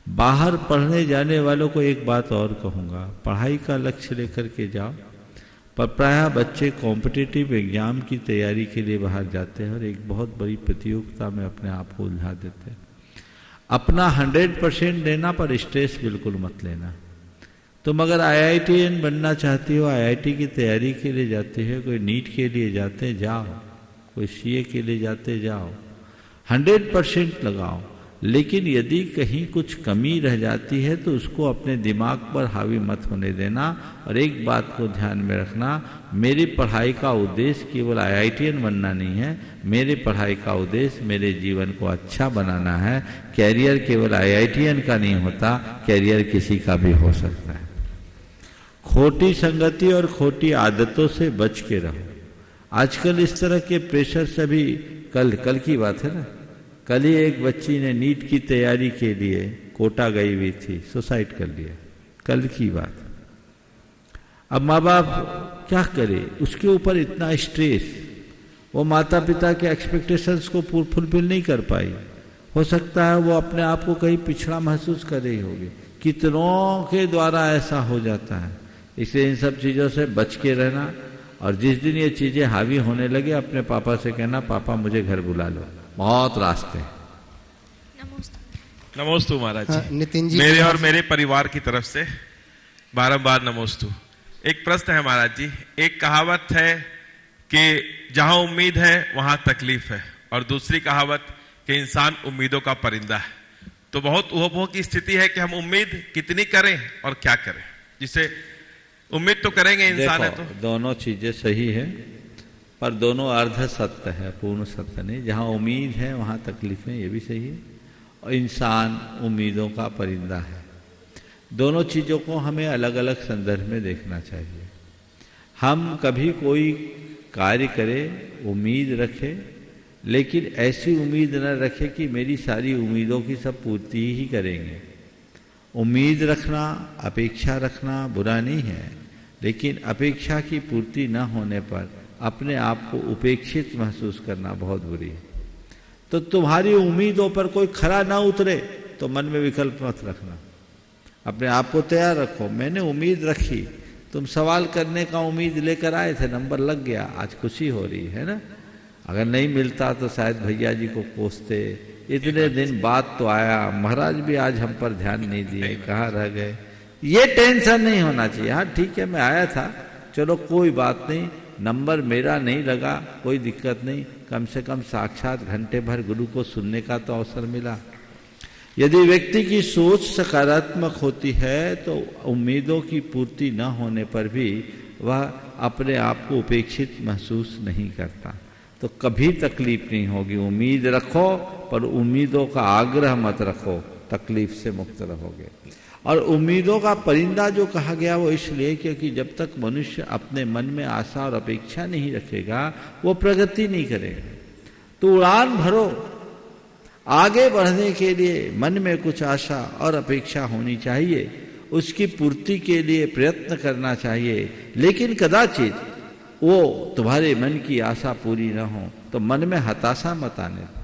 बाहर पढ़ने जाने वालों को एक बात और कहूँगा, पढ़ाई का लक्ष्य लेकर के जाओ, पर प्रायः बच्चे कॉम्पिटिटिव एग्जाम की तैयारी के लिए बाहर जाते हैं और एक बहुत बड़ी प्रतियोगिता में अपने आप को उलझा देते हैं। अपना 100% देना, पर स्ट्रेस बिल्कुल मत लेना। तुम अगर IITian बनना चाहती हो, IIT की तैयारी के लिए जाते हो, कोई नीट के लिए जाते जाओ, कोई CA के लिए जाते जाओ, 100% लगाओ। लेकिन यदि कहीं कुछ कमी रह जाती है तो उसको अपने दिमाग पर हावी मत होने देना। और एक बात को ध्यान में रखना, मेरी पढ़ाई का उद्देश्य केवल IITian बनना नहीं है, मेरी पढ़ाई का उद्देश्य मेरे जीवन को अच्छा बनाना है। कैरियर केवल IITian का नहीं होता, कैरियर किसी का भी हो सकता है। खोटी संगति और खोटी आदतों से बच के रहो। आजकल इस तरह के प्रेशर से भी, कल की बात है ना, कल ही एक बच्ची ने नीट की तैयारी के लिए कोटा गई हुई थी, सुसाइड कर लिया, कल की बात। अब माँ बाप क्या करे, उसके ऊपर इतना स्ट्रेस, वो माता पिता के एक्सपेक्टेशंस को फुलफिल नहीं कर पाई। हो सकता है वो अपने आप को कहीं पिछड़ा महसूस कर रही होगी। कितनों के द्वारा ऐसा हो जाता है। इसलिए इन सब चीज़ों से बच के रहना, और जिस दिन ये चीज़ें हावी होने लगे अपने पापा से कहना, पापा मुझे घर बुला लो, बहुत रास्ते। नमोस्तु महाराज जी। नितिन जी, मेरे और मेरे परिवार की तरफ से बारंबार नमोस्तु। एक प्रश्न है महाराज जी, एक कहावत है कि जहां उम्मीद है वहां तकलीफ है, और दूसरी कहावत कि इंसान उम्मीदों का परिंदा है। तो बहुत उहपोह की स्थिति है कि हम उम्मीद कितनी करें और क्या करें, जिसे उम्मीद तो करेंगे इंसान है तो। दोनों चीजें सही है, पर दोनों अर्ध सत्य है, पूर्ण सत्य नहीं। जहां उम्मीद है वहां तकलीफें, ये भी सही है। और इंसान उम्मीदों का परिंदा है। दोनों चीजों को हमें अलग अलग संदर्भ में देखना चाहिए। हम कभी कोई कार्य करें, उम्मीद रखें, लेकिन ऐसी उम्मीद न रखें कि मेरी सारी उम्मीदों की सब पूर्ति ही करेंगे। उम्मीद रखना, अपेक्षा रखना बुरा नहीं है, लेकिन अपेक्षा की पूर्ति न होने पर अपने आप को उपेक्षित महसूस करना बहुत बुरी है। तो तुम्हारी उम्मीदों पर कोई खरा ना उतरे तो मन में विकल्प मत रखना, अपने आप को तैयार रखो। मैंने उम्मीद रखी, तुम सवाल करने का उम्मीद लेकर आए थे, नंबर लग गया, आज खुशी हो रही है ना। अगर नहीं मिलता तो शायद भैया जी को कोसते, इतने दिन बाद तो आया, महाराज भी आज हम पर ध्यान नहीं दिए, कहाँ रह गए। ये टेंशन नहीं होना चाहिए। हाँ ठीक है, मैं आया था, चलो कोई बात नहीं, नंबर मेरा नहीं लगा, कोई दिक्कत नहीं, कम से कम साक्षात घंटे भर गुरु को सुनने का तो अवसर मिला। यदि व्यक्ति की सोच सकारात्मक होती है तो उम्मीदों की पूर्ति न होने पर भी वह अपने आप को उपेक्षित महसूस नहीं करता, तो कभी तकलीफ नहीं होगी। उम्मीद रखो, पर उम्मीदों का आग्रह मत रखो, तकलीफ से मुक्त रहोगे। और उम्मीदों का परिंदा जो कहा गया वो इसलिए क्योंकि जब तक मनुष्य अपने मन में आशा और अपेक्षा नहीं रखेगा वो प्रगति नहीं करेगा। तो उड़ान भरो, आगे बढ़ने के लिए मन में कुछ आशा और अपेक्षा होनी चाहिए, उसकी पूर्ति के लिए प्रयत्न करना चाहिए, लेकिन कदाचित वो तुम्हारे मन की आशा पूरी न हो तो मन में हताशा मत आने दो,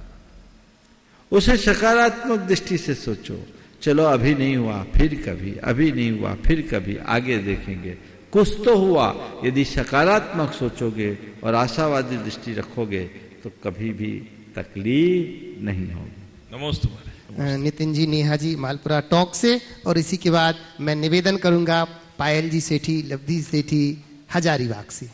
उसे सकारात्मक दृष्टि से सोचो। चलो अभी नहीं हुआ फिर कभी, अभी नहीं हुआ फिर कभी, आगे देखेंगे, कुछ तो हुआ। यदि सकारात्मक सोचोगे और आशावादी दृष्टि रखोगे तो कभी भी तकलीफ नहीं होगी। नमोस्तु। नितिन जी, नेहा जी मालपुरा टॉक से, और इसी के बाद मैं निवेदन करूंगा पायल जी सेठी, लब्धि सेठी हजारीबाग से।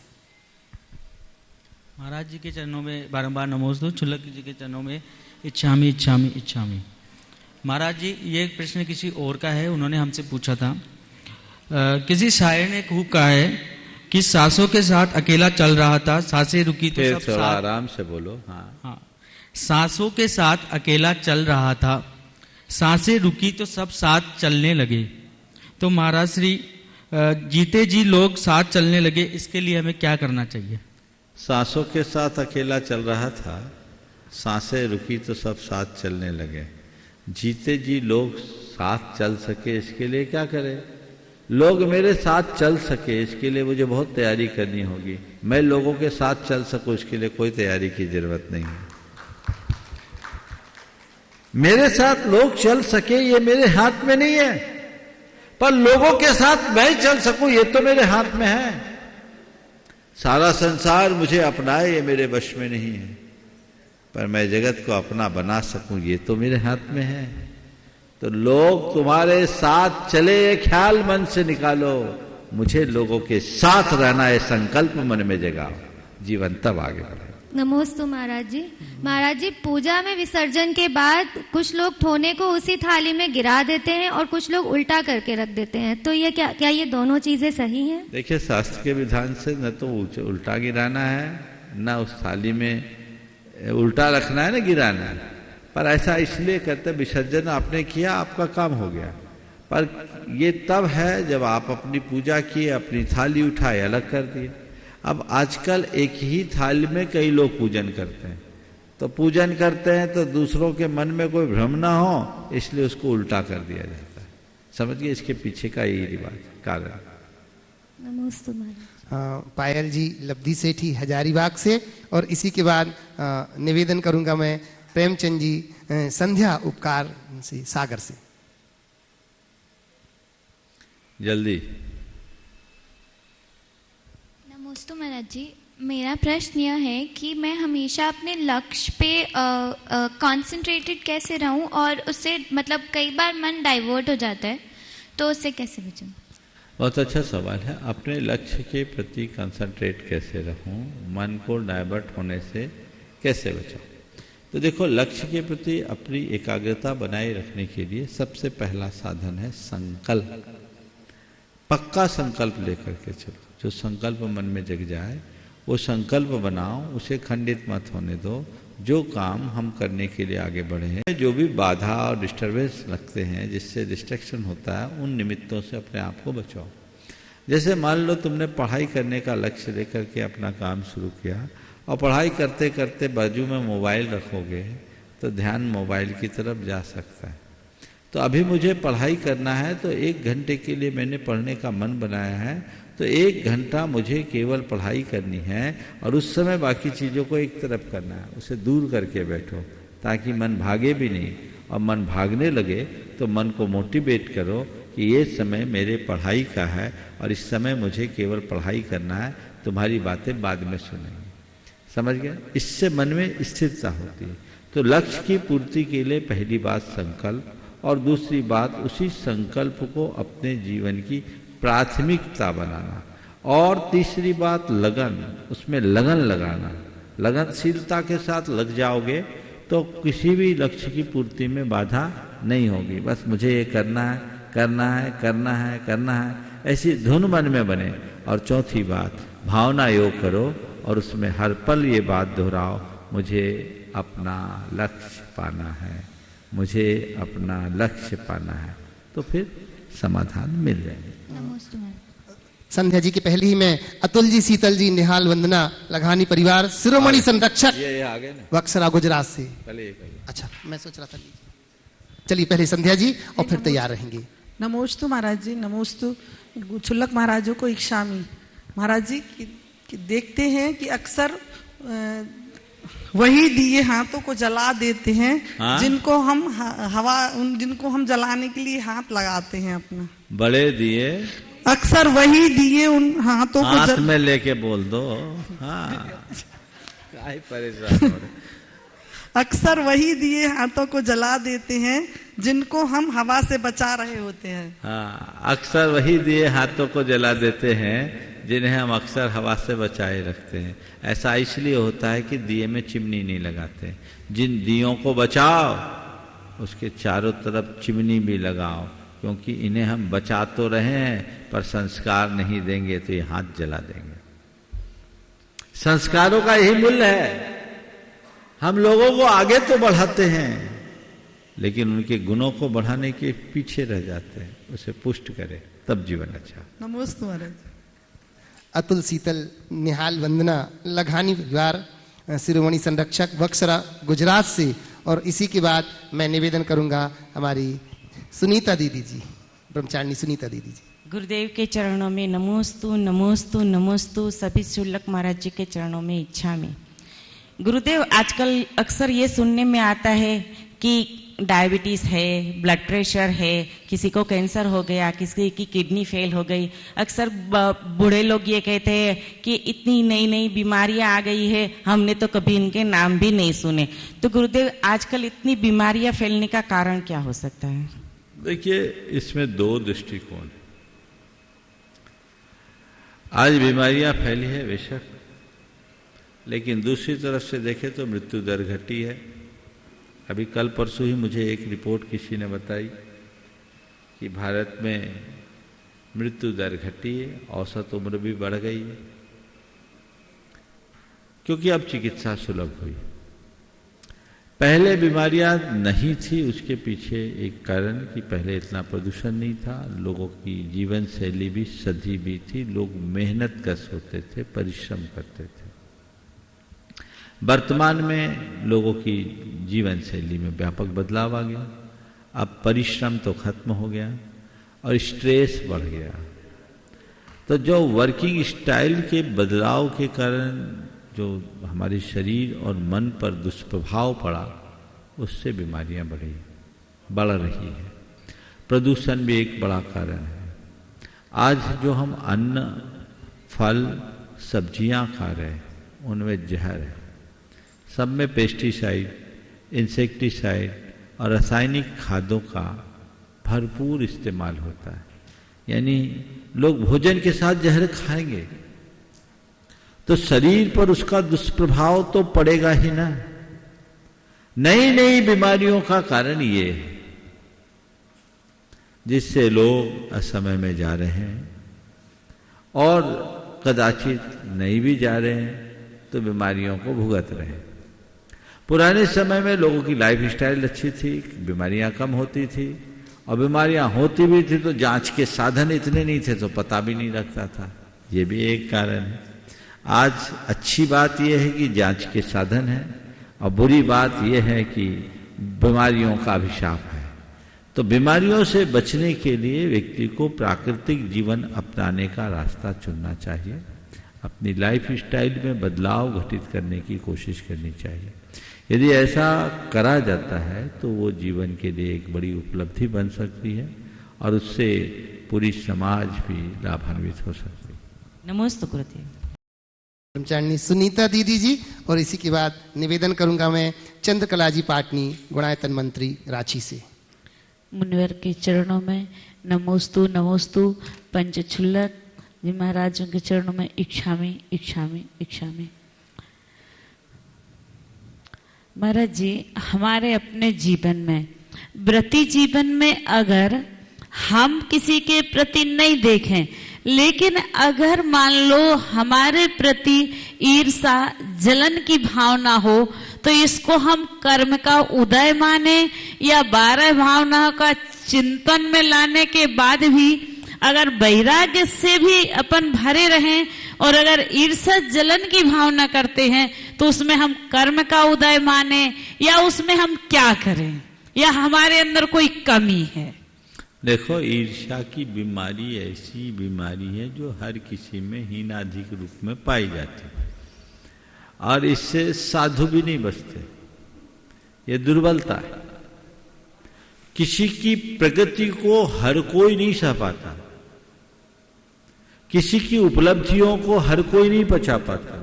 महाराज जी के चरणों में बारंबार नमोस्तु। छुल्लक जी के चरणों में इच्छामी इच्छामी इच्छामी। महाराज जी, ये प्रश्न किसी और का है, उन्होंने हमसे पूछा था। किसी शायर ने खूब कहा है कि सांसों के साथ अकेला चल रहा था, सांसें रुकी तो सब साथ। आराम से बोलो। हाँ। सांसों के साथ अकेला चल रहा था, सांसें रुकी तो सब साथ चलने लगे। तो महाराज श्री, जीते जी लोग साथ चलने लगे, इसके लिए हमें क्या करना चाहिए? सांसों के साथ अकेला चल रहा था, सांसें रुकी तो सब साथ चलने लगे। जीते जी लोग साथ चल सके इसके लिए क्या करें? लोग मेरे साथ चल सके इसके लिए मुझे बहुत तैयारी करनी होगी। मैं लोगों के साथ चल सकूं इसके लिए कोई तैयारी की जरूरत नहीं है। मेरे साथ लोग चल सके ये मेरे हाथ में नहीं है, पर लोगों के साथ मैं चल सकूं ये तो मेरे हाथ में है। सारा संसार मुझे अपनाए ये मेरे वश में नहीं है, पर मैं जगत को अपना बना सकूं ये तो मेरे हाथ में है। तो लोग तुम्हारे साथ चले ये ख्याल मन से निकालो, मुझे लोगों के साथ रहना है संकल्प मन में जगाओ, जीवन तब आगे बढ़े। नमोस्तु महाराज जी। महाराज जी, पूजा में विसर्जन के बाद कुछ लोग ठोने को उसी थाली में गिरा देते हैं और कुछ लोग उल्टा करके रख देते हैं, तो ये क्या ये दोनों चीजें सही हैं? देखिए, शास्त्र के विधान से न तो उल्टा गिराना है, न उस थाली में उल्टा रखना है, न गिराना है। पर ऐसा इसलिए करते, विसर्जन आपने किया, आपका काम हो गया। पर ये तब है जब आप अपनी पूजा किए, अपनी थाली उठाए, अलग कर दिए। अब आजकल एक ही थाली में कई लोग पूजन करते हैं, तो पूजन करते हैं तो दूसरों के मन में कोई भ्रम ना हो इसलिए उसको उल्टा कर दिया जाता है। समझिए इसके पीछे का यही रिवाज कारण। नमोस्तु महाराज। पायल जी लब्धि सेठी हजारीबाग से, और इसी के बाद निवेदन करूंगा मैं प्रेमचंद जी संध्या उपकार से, सागर से। जल्दी। नमस्ते महाराज जी, मेरा प्रश्न यह है कि मैं हमेशा अपने लक्ष्य पे कंसंट्रेटेड कैसे रहूं, और उससे मतलब कई बार मन डाइवर्ट हो जाता है, तो उससे कैसे बचूं? बहुत अच्छा सवाल है। अपने लक्ष्य के प्रति कंसंट्रेट कैसे रहूं, मन को डाइवर्ट होने से कैसे बचाऊं? तो देखो, लक्ष्य के प्रति अपनी एकाग्रता बनाए रखने के लिए सबसे पहला साधन है संकल्प। पक्का संकल्प लेकर के चलो, जो संकल्प मन में जग जाए वो संकल्प बनाओ, उसे खंडित मत होने दो। जो काम हम करने के लिए आगे बढ़े हैं, जो भी बाधा और डिस्टर्बेंस लगते हैं, जिससे डिस्ट्रैक्शन होता है, उन निमित्तों से अपने आप को बचाओ। जैसे मान लो तुमने पढ़ाई करने का लक्ष्य लेकर के अपना काम शुरू किया और पढ़ाई करते करते बाजू में मोबाइल रखोगे तो ध्यान मोबाइल की तरफ जा सकता है। तो अभी मुझे पढ़ाई करना है, तो 1 घंटे के लिए मैंने पढ़ने का मन बनाया है, तो 1 घंटा मुझे केवल पढ़ाई करनी है और उस समय बाकी चीज़ों को एक तरफ करना है, उसे दूर करके बैठो ताकि मन भागे भी नहीं। और मन भागने लगे तो मन को मोटिवेट करो कि ये समय मेरे पढ़ाई का है और इस समय मुझे केवल पढ़ाई करना है, तुम्हारी बातें बाद में सुनेंगे। समझ गए? इससे मन में स्थिरता होती है। तो लक्ष्य की पूर्ति के लिए पहली बात संकल्प, और दूसरी बात उसी संकल्प को अपने जीवन की प्राथमिकता बनाना, और तीसरी बात लगन, उसमें लगन लगाना। लगनशीलता के साथ लग जाओगे तो किसी भी लक्ष्य की पूर्ति में बाधा नहीं होगी। बस मुझे ये करना है, करना है, करना है, करना है, ऐसी धुन मन में बने। और चौथी बात, भावना योग करो और उसमें हर पल ये बात दोहराओ, मुझे अपना लक्ष्य पाना है, मुझे अपना लक्ष्य पाना है, तो फिर समाधान मिल जाएंगे। संध्या जी के पहले ही मैं अतुल जी, शीतल जी, निहाल, वंदना, लघानी परिवार, शिरोमणि संरक्षक ये आगे ना, वक्सरा गुजरात से। अच्छा, मैं सोच रहा था। चलिए पहले संध्या जी और फिर तैयार रहेंगे। नमोस्तु महाराज जी, नमोस्तु। छुल्लक महाराजों को इच्छामी। महाराज जी, कि देखते हैं कि अक्सर वही दिए हाथों को जला देते हैं जिनको हम जलाने के लिए हाथ लगाते हैं अपना। बड़े दिए अक्सर वही दिए उन हाथों को हाथ में लेके बोल दो। हाँ परेशान हो रहे। अक्सर वही दिए हाथों को जला देते हैं जिनको हम हवा से बचा रहे होते हैं। हाँ, अक्सर वही दिए हाथों को जला देते हैं जिन्हें हम अक्सर हवा से बचाए रखते हैं। ऐसा इसलिए होता है कि दिए में चिमनी नहीं लगाते। जिन दियों को बचाओ उसके चारों तरफ चिमनी भी लगाओ, क्योंकि इन्हें हम बचा तो रहे हैं पर संस्कार नहीं देंगे तो ये हाथ जला देंगे। संस्कारों का यही मूल्य है। हम लोगों को आगे तो बढ़ाते हैं लेकिन उनके गुणों को बढ़ाने के पीछे रह जाते हैं। उसे पुष्ट करें तब जीवन अच्छा। नमस्ते महाराज। अतुल शीतल निहाल वंदना लघानी परिवार शिरोमणि संरक्षक बक्सरा गुजरात से। और इसी के बाद मैं निवेदन करूंगा हमारी सुनीता दीदी जी, ब्रह्मचारिणी सुनीता दीदी जी। गुरुदेव के चरणों में नमोस्तु नमोस्तु नमोस्तु। सभी शुल्लक महाराज जी के चरणों में इच्छा में। गुरुदेव, आजकल अक्सर ये सुनने में आता है कि डायबिटीज है, ब्लड प्रेशर है, किसी को कैंसर हो गया, किसी की किडनी फेल हो गई। अक्सर बूढ़े लोग ये कहते हैं कि इतनी नई नई बीमारियां आ गई है, हमने तो कभी इनके नाम भी नहीं सुने। तो गुरुदेव, आजकल इतनी बीमारियां फैलने का कारण क्या हो सकता है? देखिए, इसमें दो दृष्टिकोण है। आज बीमारियां फैली है बेशक, लेकिन दूसरी तरफ से देखें तो मृत्यु दर घटी है। अभी कल परसों ही मुझे एक रिपोर्ट किसी ने बताई कि भारत में मृत्यु दर घटी है, औसत उम्र भी बढ़ गई है, क्योंकि अब चिकित्सा सुलभ हुई। पहले बीमारियां नहीं थी, उसके पीछे एक कारण कि पहले इतना प्रदूषण नहीं था, लोगों की जीवन शैली भी सधी भी थी, लोग मेहनत कश होते थे, परिश्रम करते थे। वर्तमान में लोगों की जीवन शैली में व्यापक बदलाव आ गया। अब परिश्रम तो खत्म हो गया और स्ट्रेस बढ़ गया। तो जो वर्किंग स्टाइल के बदलाव के कारण जो हमारे शरीर और मन पर दुष्प्रभाव पड़ा, उससे बीमारियां बढ़ रही है। प्रदूषण भी एक बड़ा कारण है। आज जो हम अन्न, फल, सब्जियां खा रहे हैं उनमें जहर है। सब में पेस्टिसाइड, इंसेक्टिसाइड और रासायनिक खादों का भरपूर इस्तेमाल होता है। यानी लोग भोजन के साथ जहर खाएंगे तो शरीर पर उसका दुष्प्रभाव तो पड़ेगा ही ना। नई नई बीमारियों का कारण ये है जिससे लोग असमय में जा रहे हैं और कदाचित नहीं भी जा रहे हैं तो बीमारियों को भुगत रहे हैं। पुराने समय में लोगों की लाइफ स्टाइल अच्छी थी, बीमारियां कम होती थी, और बीमारियां होती भी थी तो जांच के साधन इतने नहीं थे तो पता भी नहीं लगता था। ये भी एक कारण है। आज अच्छी बात यह है कि जांच के साधन है, और बुरी बात यह है कि बीमारियों का अभिशाप है। तो बीमारियों से बचने के लिए व्यक्ति को प्राकृतिक जीवन अपनाने का रास्ता चुनना चाहिए। अपनी लाइफ स्टाइल में बदलाव घटित करने की कोशिश करनी चाहिए। यदि ऐसा करा जाता है तो वो जीवन के लिए एक बड़ी उपलब्धि बन सकती है और उससे पूरी समाज भी लाभान्वित हो सकती है। नमस्ते गुरुदेव। ब्रह्मचारिणी सुनीता दीदी जी। और इसी के बाद निवेदन करूंगा मैं चंद्रकला जी पाटनी, गुणायतन मंत्री, रांची से। मुनिवर के चरणों में नमोस्तु नमोस्तु। पंचछुल्लक जी महाराजों के चरणों में इच्छामि इच्छामि इच्छामि। महाराज जी, हमारे अपने जीवन में, व्रती जीवन में अगर हम किसी के प्रति नहीं देखें, लेकिन अगर मान लो हमारे प्रति ईर्षा, जलन की भावना हो, तो इसको हम कर्म का उदय माने या 12 भावनाओं का चिंतन में लाने के बाद भी अगर वैराग्य से भी अपन भरे रहें और अगर ईर्षा जलन की भावना करते हैं तो उसमें हम कर्म का उदय माने या उसमें हम क्या करें, या हमारे अंदर कोई कमी है? देखो, ईर्ष्या की बीमारी ऐसी बीमारी है जो हर किसी में हीनाधिक रूप में पाई जाती है, और इससे साधु भी नहीं बचते। ये दुर्बलता है। किसी की प्रगति को हर कोई नहीं सह पाता, किसी की उपलब्धियों को हर कोई नहीं पचा पाता।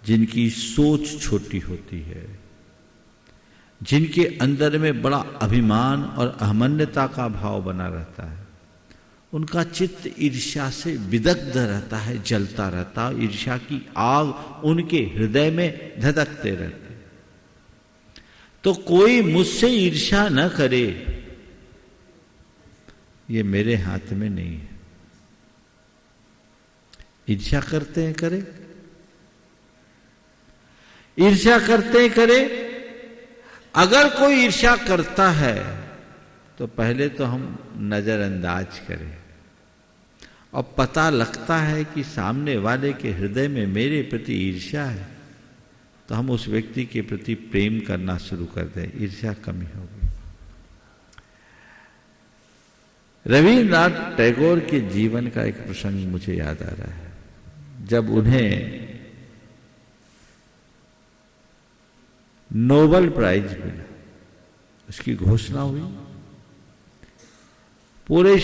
जिनकी सोच छोटी होती है, जिनके अंदर में बड़ा अभिमान और अहमन्यता का भाव बना रहता है, उनका चित्त ईर्ष्या से विदग्ध रहता है, जलता रहता है। ईर्ष्या की आग उनके हृदय में धधकते रहते। तो कोई मुझसे ईर्ष्या न करे, ये मेरे हाथ में नहीं है। ईर्ष्या करते हैं करे, ईर्ष्या करते हैं करे। अगर कोई ईर्ष्या करता है तो पहले तो हम नजरअंदाज करें, और पता लगता है कि सामने वाले के हृदय में मेरे प्रति ईर्ष्या है, तो हम उस व्यक्ति के प्रति प्रेम करना शुरू कर दें, ईर्ष्या कमी होगी। रविन्द्रनाथ टैगोर के जीवन का एक प्रसंग मुझे याद आ रहा है। जब उन्हें नोबेल प्राइज मिला, उसकी घोषणा हुई, पूरे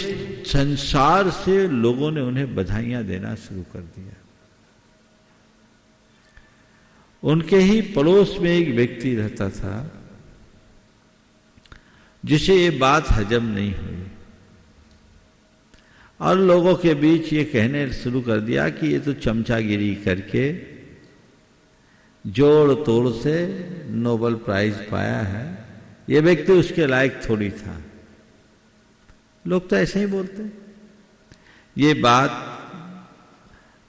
संसार से लोगों ने उन्हें बधाइयां देना शुरू कर दिया। उनके ही पड़ोस में एक व्यक्ति रहता था जिसे ये बात हजम नहीं हुई, और लोगों के बीच ये कहने शुरू कर दिया कि ये तो चमचागिरी करके जोड़ तोड़ से नोबेल प्राइज पाया है, ये व्यक्ति उसके लायक थोड़ी था। लोग तो ऐसे ही बोलते हैं। ये बात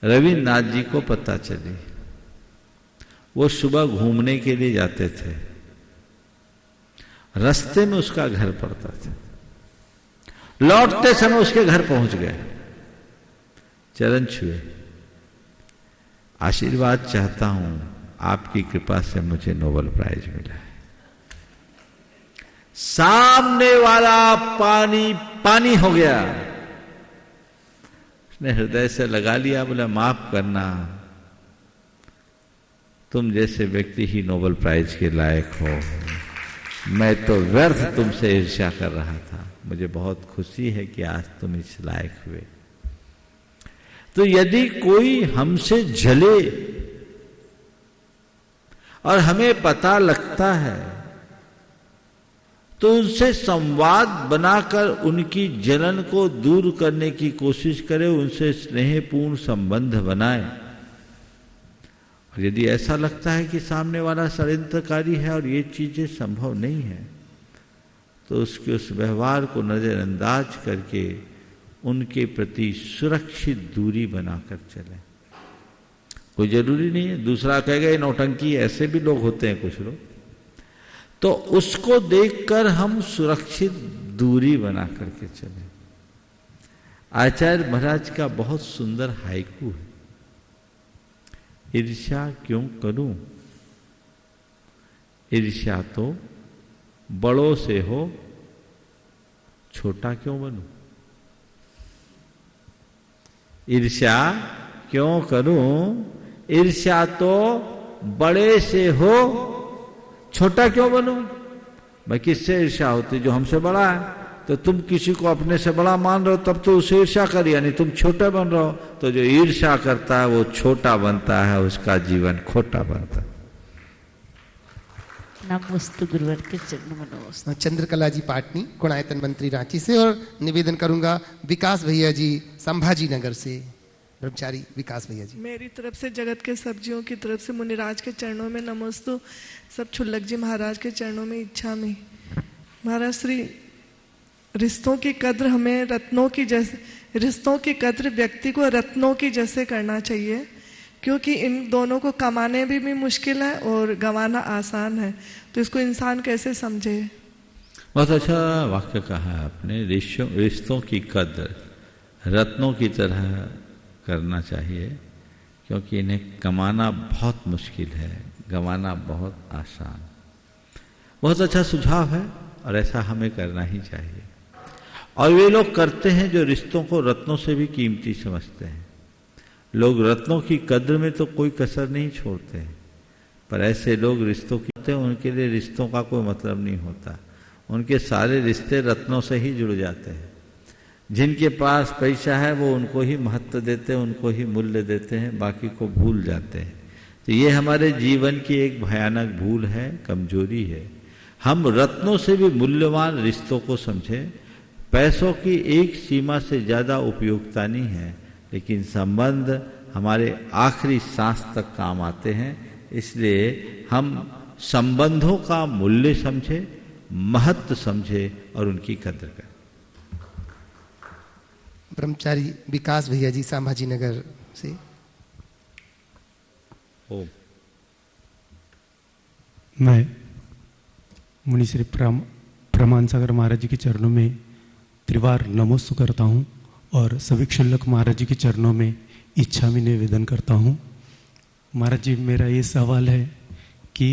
रविन्द्रनाथ जी को पता चली। वो सुबह घूमने के लिए जाते थे, रास्ते में उसका घर पड़ता था, लौटते समय उसके घर पहुंच गए, चरण छुए, आशीर्वाद चाहता हूं, आपकी कृपा से मुझे नोबेल प्राइज मिला है। सामने वाला पानी पानी हो गया। उसने हृदय से लगा लिया, बोला माफ करना, तुम जैसे व्यक्ति ही नोबेल प्राइज के लायक हो, मैं तो व्यर्थ तुमसे ईर्ष्या कर रहा था। मुझे बहुत खुशी है कि आज तुम इस लायक हुए। तो यदि कोई हमसे जले और हमें पता लगता है, तो उनसे संवाद बनाकर उनकी जलन को दूर करने की कोशिश करें, उनसे स्नेहपूर्ण संबंध बनाएं। और यदि ऐसा लगता है कि सामने वाला षड्यंत्रकारी है और ये चीजें संभव नहीं है, तो उसके उस व्यवहार को नजरअंदाज करके उनके प्रति सुरक्षित दूरी बनाकर चलें। कोई जरूरी नहीं है दूसरा कहेगा ये नौटंकी, ऐसे भी लोग होते हैं कुछ लोग, तो उसको देखकर हम सुरक्षित दूरी बना करके चलें। आचार्य महाराज का बहुत सुंदर हाइकू है, ईर्ष्या क्यों करूं, ईर्ष्या तो बड़ों से हो, छोटा क्यों बनूं। ईर्ष्या क्यों करूं, ईर्ष्या तो बड़े से हो, छोटा क्यों बनूं। भाई किससे ईर्ष्या होती, जो हमसे बड़ा है। तो तुम किसी को अपने से बड़ा मान रहे हो तब तो उसे ईर्ष्या करिए, यानी तुम छोटे बन रहे हो। तो जो ईर्ष्या करता है वो छोटा बनता है, उसका जीवन खोटा बनता है। नमोस्तु गुरुवर के चरणों में नमस्ते। चंद्रकला जी पाटनी, गुणायतन मंत्री रांची से, और निवेदन करूंगा विकास भैया जी संभाजी नगर से, ब्रह्मचारी विकास भैया जी। मेरी तरफ से जगत के सब्जियों की तरफ से मुनिराज के चरणों में नमोस्तु, सब छुल्लक जी महाराज के चरणों में इच्छा में। महाराज श्री रिश्तों की कद्र हमें रत्नों की जैसे, रिश्तों की कद्र व्यक्ति को रत्नों की जैसे करना चाहिए, क्योंकि इन दोनों को कमाने भी मुश्किल है और गंवाना आसान है। तो इसको इंसान कैसे समझे। बहुत अच्छा वाक्य कहा है आपने। रिश्तों की कद्र रत्नों की तरह करना चाहिए, क्योंकि इन्हें कमाना बहुत मुश्किल है, गंवाना बहुत आसान। बहुत अच्छा सुझाव है और ऐसा हमें करना ही चाहिए। और वे लोग करते हैं जो रिश्तों को रत्नों से भी कीमती समझते हैं। लोग रत्नों की कद्र में तो कोई कसर नहीं छोड़ते हैं, पर ऐसे लोग रिश्तों की उनके लिए रिश्तों का कोई मतलब नहीं होता। उनके सारे रिश्ते रत्नों से ही जुड़ जाते हैं। जिनके पास पैसा है वो उनको ही महत्व देते हैं, उनको ही मूल्य देते हैं, बाकी को भूल जाते हैं। तो ये हमारे जीवन की एक भयानक भूल है, कमजोरी है। हम रत्नों से भी मूल्यवान रिश्तों को समझें। पैसों की एक सीमा से ज़्यादा उपयोगिता नहीं है, लेकिन संबंध हमारे आखिरी सांस तक काम आते हैं। इसलिए हम संबंधों का मूल्य समझे, महत्व समझे और उनकी कद्र करें। ब्रह्मचारी विकास भैया जी संभाजी नगर से। मैं मुनि श्री प्रमाण सागर महाराज जी के चरणों में त्रिवार नमोस्तु करता हूँ और सभी क्षुल्लक महाराज जी के चरणों में इच्छा में निवेदन करता हूँ। महाराज जी, मेरा ये सवाल है कि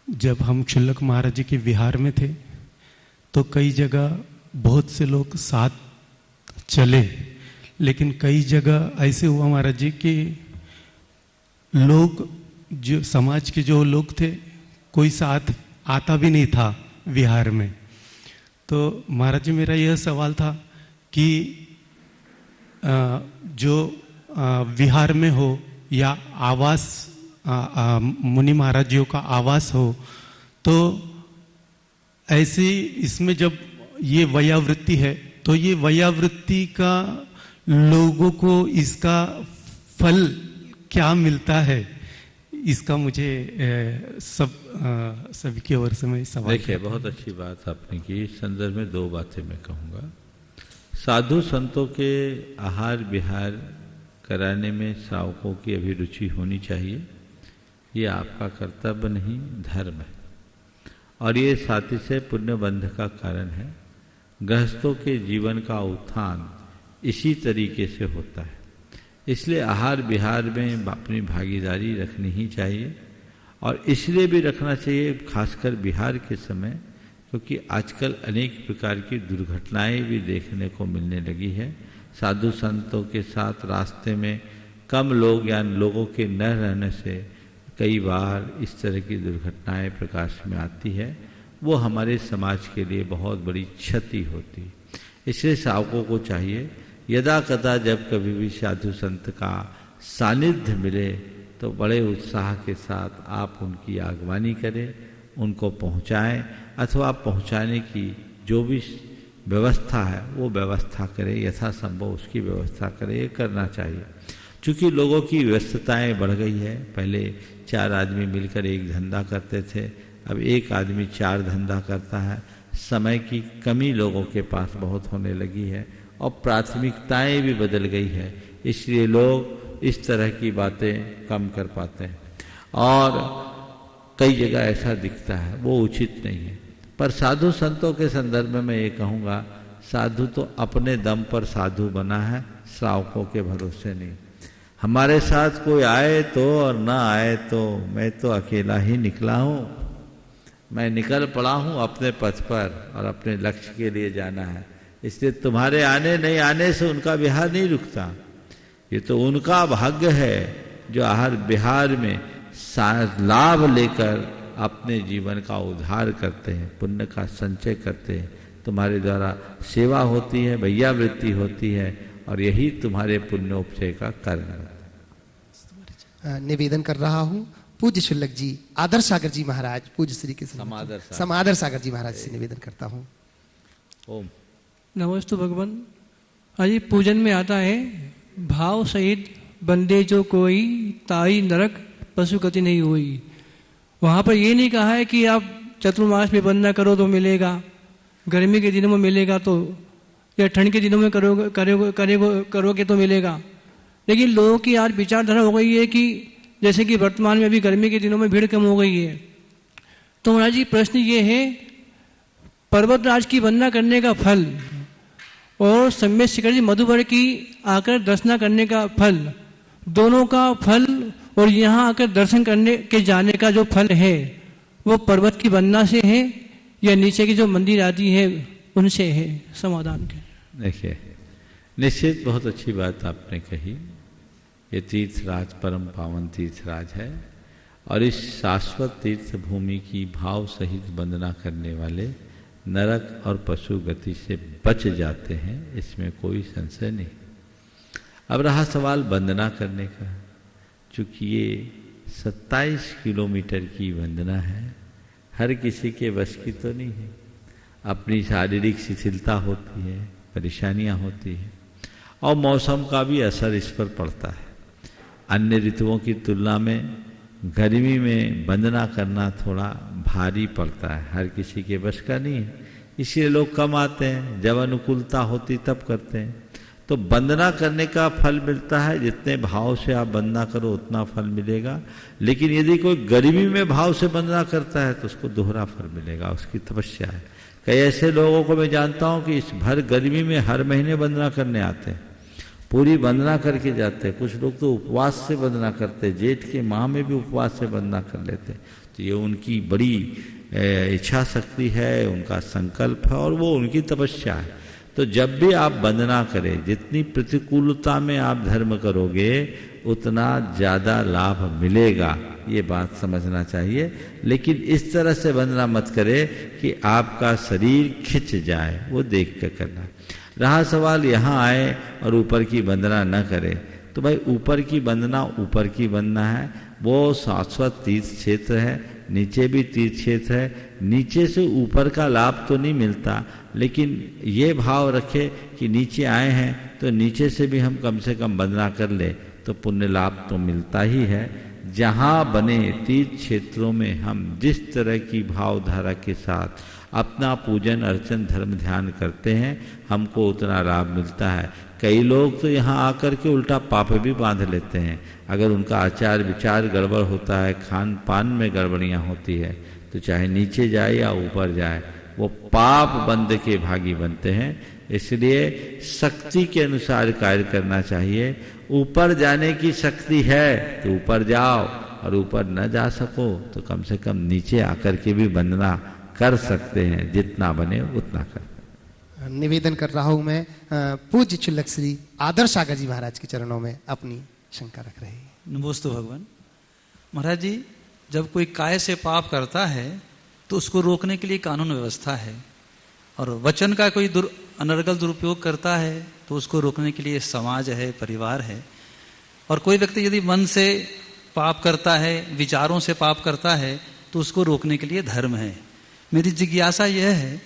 जब हम क्षुल्लक महाराज जी के विहार में थे तो कई जगह बहुत से लोग साथ चले, लेकिन कई जगह ऐसे हुआ महाराज जी कि लोग, जो समाज के जो लोग थे, कोई साथ आता भी नहीं था विहार में। तो महाराज जी, मेरा यह सवाल था कि जो विहार में हो या आवास, मुनि महाराज जियों का आवास हो, तो ऐसे इसमें जब ये वयावृत्ति है तो ये वयावृत्ति का लोगों को इसका फल क्या मिलता है, इसका मुझे सभी की ओर से मैं सवाल। देखिए, बहुत अच्छी बात आपने की। इस संदर्भ में दो बातें मैं कहूँगा। साधु संतों के आहार विहार कराने में श्रावकों की अभिरुचि होनी चाहिए। ये आपका कर्तव्य नहीं, धर्म है, और ये साथ ही से पुण्य बंध का कारण है। गृहस्थों के जीवन का उत्थान इसी तरीके से होता है। इसलिए आहार विहार में अपनी भागीदारी रखनी ही चाहिए, और इसलिए भी रखना चाहिए खासकर विहार के समय, क्योंकि आजकल अनेक प्रकार की दुर्घटनाएं भी देखने को मिलने लगी है। साधु संतों के साथ रास्ते में कम लोग या लोगों के न रहने से कई बार इस तरह की दुर्घटनाएं प्रकाश में आती है। वो हमारे समाज के लिए बहुत बड़ी क्षति होती। इसलिए श्रावकों को चाहिए यदा कदा जब कभी भी साधु संत का सानिध्य मिले तो बड़े उत्साह के साथ आप उनकी आगवानी करें, उनको पहुंचाएं, अथवा पहुंचाने की जो भी व्यवस्था है वो व्यवस्था करें, यथासंभव उसकी व्यवस्था करें। ये करना चाहिए। चूँकि लोगों की व्यस्तताएं बढ़ गई है। पहले 4 आदमी मिलकर एक धंधा करते थे, अब एक आदमी 4 धंधा करता है। समय की कमी लोगों के पास बहुत होने लगी है और प्राथमिकताएं भी बदल गई है। इसलिए लोग इस तरह की बातें कम कर पाते हैं, और कई जगह ऐसा दिखता है, वो उचित नहीं है। पर साधु संतों के संदर्भ में मैं ये कहूँगा, साधु तो अपने दम पर साधु बना है, श्रावकों के भरोसे नहीं। हमारे साथ कोई आए तो और ना आए तो, मैं तो अकेला ही निकला हूँ। मैं निकल पड़ा हूँ अपने पथ पर और अपने लक्ष्य के लिए जाना है। इसलिए तुम्हारे आने नहीं आने से उनका विहार नहीं रुकता। ये तो उनका भाग्य है जो आहार विहार में लाभ लेकर अपने जीवन का उद्धार करते हैं, पुण्य का संचय करते हैं। तुम्हारे द्वारा सेवा होती है, वैयावृत्ति होती है, और यही तुम्हारे पुण्योपचय का कारण है। निवेदन कर रहा हूँ पूज्य शुल्लक जी, आदर सागर जी महाराज, पूज्य श्री के समादर सागर जी महाराज से निवेदन करता हूँ। ओम नमस्तु भगवान। अजी पूजन में आता है, भाव सहित बंदे जो कोई ताई नरक पशु गति नहीं हुई। वहाँ पर ये नहीं कहा है कि आप चतुर्मास में बंदना करो तो मिलेगा, गर्मी के दिनों में मिलेगा तो, या ठंड के दिनों में करोगे तो मिलेगा। लेकिन लोगों की आज विचारधारा हो गई है कि जैसे कि वर्तमान में अभी गर्मी के दिनों में भीड़ कम हो गई है। तो महाराज जी, प्रश्न ये है, पर्वतराज की वंदना करने का फल और सम्यक शिखर जी मधुबर की आकर दर्शना करने का फल, दोनों का फल और यहाँ आकर दर्शन करने के जाने का जो फल है वो पर्वत की वंदना से है या नीचे के जो मंदिर आदि है उनसे है समाधान के। देखिए, निश्चित बहुत अच्छी बात आपने कही। ये तीर्थराज परम पावन तीर्थराज है और इस शाश्वत तीर्थ भूमि की भाव सहित वंदना करने वाले नरक और पशु गति से बच जाते हैं, इसमें कोई संशय नहीं। अब रहा सवाल वंदना करने का। चूंकि ये 27 किलोमीटर की वंदना है, हर किसी के वश की तो नहीं है। अपनी शारीरिक शिथिलता होती है, परेशानियां होती है और मौसम का भी असर इस पर पड़ता है। अन्य ऋतुओं की तुलना में गर्मी में वंदना करना थोड़ा भारी पड़ता है, हर किसी के वश का नहीं है, इसलिए लोग कम आते हैं। जब अनुकूलता होती तब करते हैं। तो वंदना करने का फल मिलता है, जितने भाव से आप वंदना करो उतना फल मिलेगा। लेकिन यदि कोई गर्मी में भाव से वंदना करता है तो उसको दोहरा फल मिलेगा, उसकी तपस्या है। कई ऐसे लोगों को मैं जानता हूं कि इस भर गर्मी में हर महीने वंदना करने आते हैं, पूरी वंदना करके जाते हैं। कुछ लोग तो उपवास से वंदना करते हैं, जेठ के माह में भी उपवास से वंदना कर लेते हैं। तो ये उनकी बड़ी इच्छा शक्ति है, उनका संकल्प है और वो उनकी तपस्या है। तो जब भी आप वंदना करें, जितनी प्रतिकूलता में आप धर्म करोगे उतना ज़्यादा लाभ मिलेगा, ये बात समझना चाहिए। लेकिन इस तरह से वंदना मत करें कि आपका शरीर खिंच जाए, वो देख कर करना। रहा सवाल यहाँ आए और ऊपर की वंदना न करें, तो भाई ऊपर की वंदना ऊपर की वंदना है, वो शाश्वत तीर्थ क्षेत्र है, नीचे भी तीर्थ क्षेत्र है। नीचे से ऊपर का लाभ तो नहीं मिलता, लेकिन ये भाव रखे कि नीचे आए हैं तो नीचे से भी हम कम से कम वंदना कर ले तो पुण्य लाभ तो मिलता ही है। जहाँ बने तीर्थ क्षेत्रों में हम जिस तरह की भावधारा के साथ अपना पूजन अर्चन धर्म ध्यान करते हैं, हमको उतना लाभ मिलता है। कई लोग तो यहाँ आकर के उल्टा पाप भी बांध लेते हैं। अगर उनका आचार विचार गड़बड़ होता है, खान पान में गड़बड़ियाँ होती है, तो चाहे नीचे जाए या ऊपर जाए वो पाप बंद के भागी बनते हैं। इसलिए शक्ति के अनुसार कार्य करना चाहिए। ऊपर जाने की शक्ति है तो ऊपर जाओ, और ऊपर न जा सको तो कम से कम नीचे आकर के भी वंदना कर सकते हैं, जितना बने उतना कर। निवेदन कर रहा हूं मैं पूज्य चुल्लक श्री आदर्श सागर जी महाराज के चरणों में अपनी शंका रख रहे हैं। नमोस्तु भगवान। महाराज जी, जब कोई काय से पाप करता है तो उसको रोकने के लिए कानून व्यवस्था है, और वचन का कोई अनर्गल दुरुपयोग करता है तो उसको रोकने के लिए समाज है, परिवार है। और कोई व्यक्ति यदि मन से पाप करता है, विचारों से पाप करता है, तो उसको रोकने के लिए धर्म है। मेरी जिज्ञासा यह है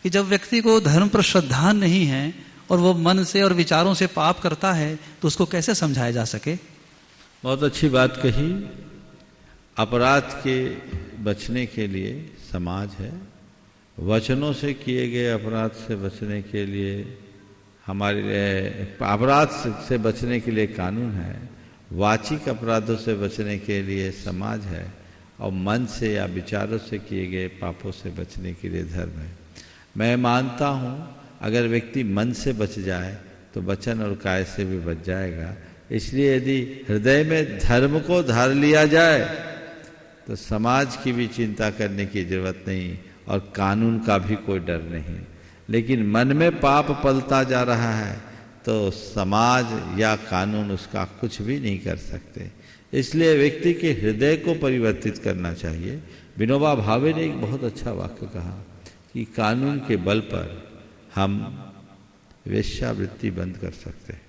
कि जब व्यक्ति को धर्म पर श्रद्धा नहीं है और वो मन से और विचारों से पाप करता है तो उसको कैसे समझाया जा सके? बहुत अच्छी बात कही। अपराध के बचने के लिए समाज है, वचनों से किए गए अपराध से बचने के लिए हमारे अपराध से बचने के लिए कानून है, वाचिक अपराधों से बचने के लिए समाज है, और मन से या विचारों से किए गए पापों से बचने के लिए धर्म है। मैं मानता हूँ अगर व्यक्ति मन से बच जाए तो वचन और काय से भी बच जाएगा। इसलिए यदि हृदय में धर्म को धार लिया जाए तो समाज की भी चिंता करने की जरूरत नहीं और कानून का भी कोई डर नहीं। लेकिन मन में पाप पलता जा रहा है तो समाज या कानून उसका कुछ भी नहीं कर सकते। इसलिए व्यक्ति के हृदय को परिवर्तित करना चाहिए। विनोबा भावे ने एक बहुत अच्छा वाक्य कहा कि कानून के बल पर हम वेश्यावृत्ति बंद कर सकते हैं।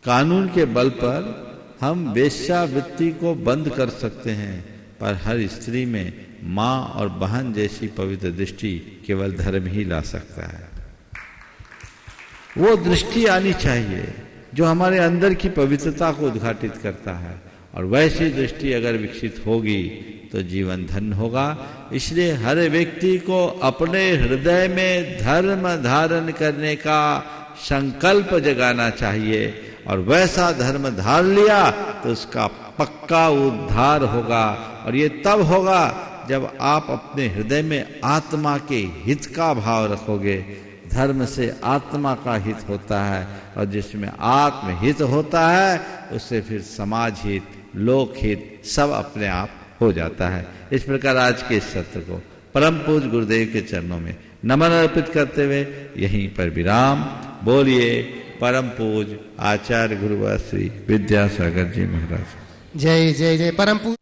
कानून के बल पर हम वेश्यावृत्ति को बंद कर सकते हैं, पर हर स्त्री में माँ और बहन जैसी पवित्र दृष्टि केवल धर्म ही ला सकता है। वो दृष्टि आनी चाहिए जो हमारे अंदर की पवित्रता को उद्घाटित करता है, और वैसी दृष्टि अगर विकसित होगी तो जीवन धन्य होगा। इसलिए हर व्यक्ति को अपने हृदय में धर्म धारण करने का संकल्प जगाना चाहिए, और वैसा धर्म धार लिया तो उसका पक्का उद्धार होगा। और ये तब होगा जब आप अपने हृदय में आत्मा के हित का भाव रखोगे। धर्म से आत्मा का हित होता है, और जिसमें आत्महित होता है उससे फिर समाज हित, लोक हित सब अपने आप हो जाता है। इस प्रकार आज के इस सत्र को परम पूज्य गुरुदेव के चरणों में नमन अर्पित करते हुए यहीं पर विराम। बोलिए परम पूज आचार्य गुरुवर श्री विद्यासागर जी महाराज। जय जय जय। परम पूज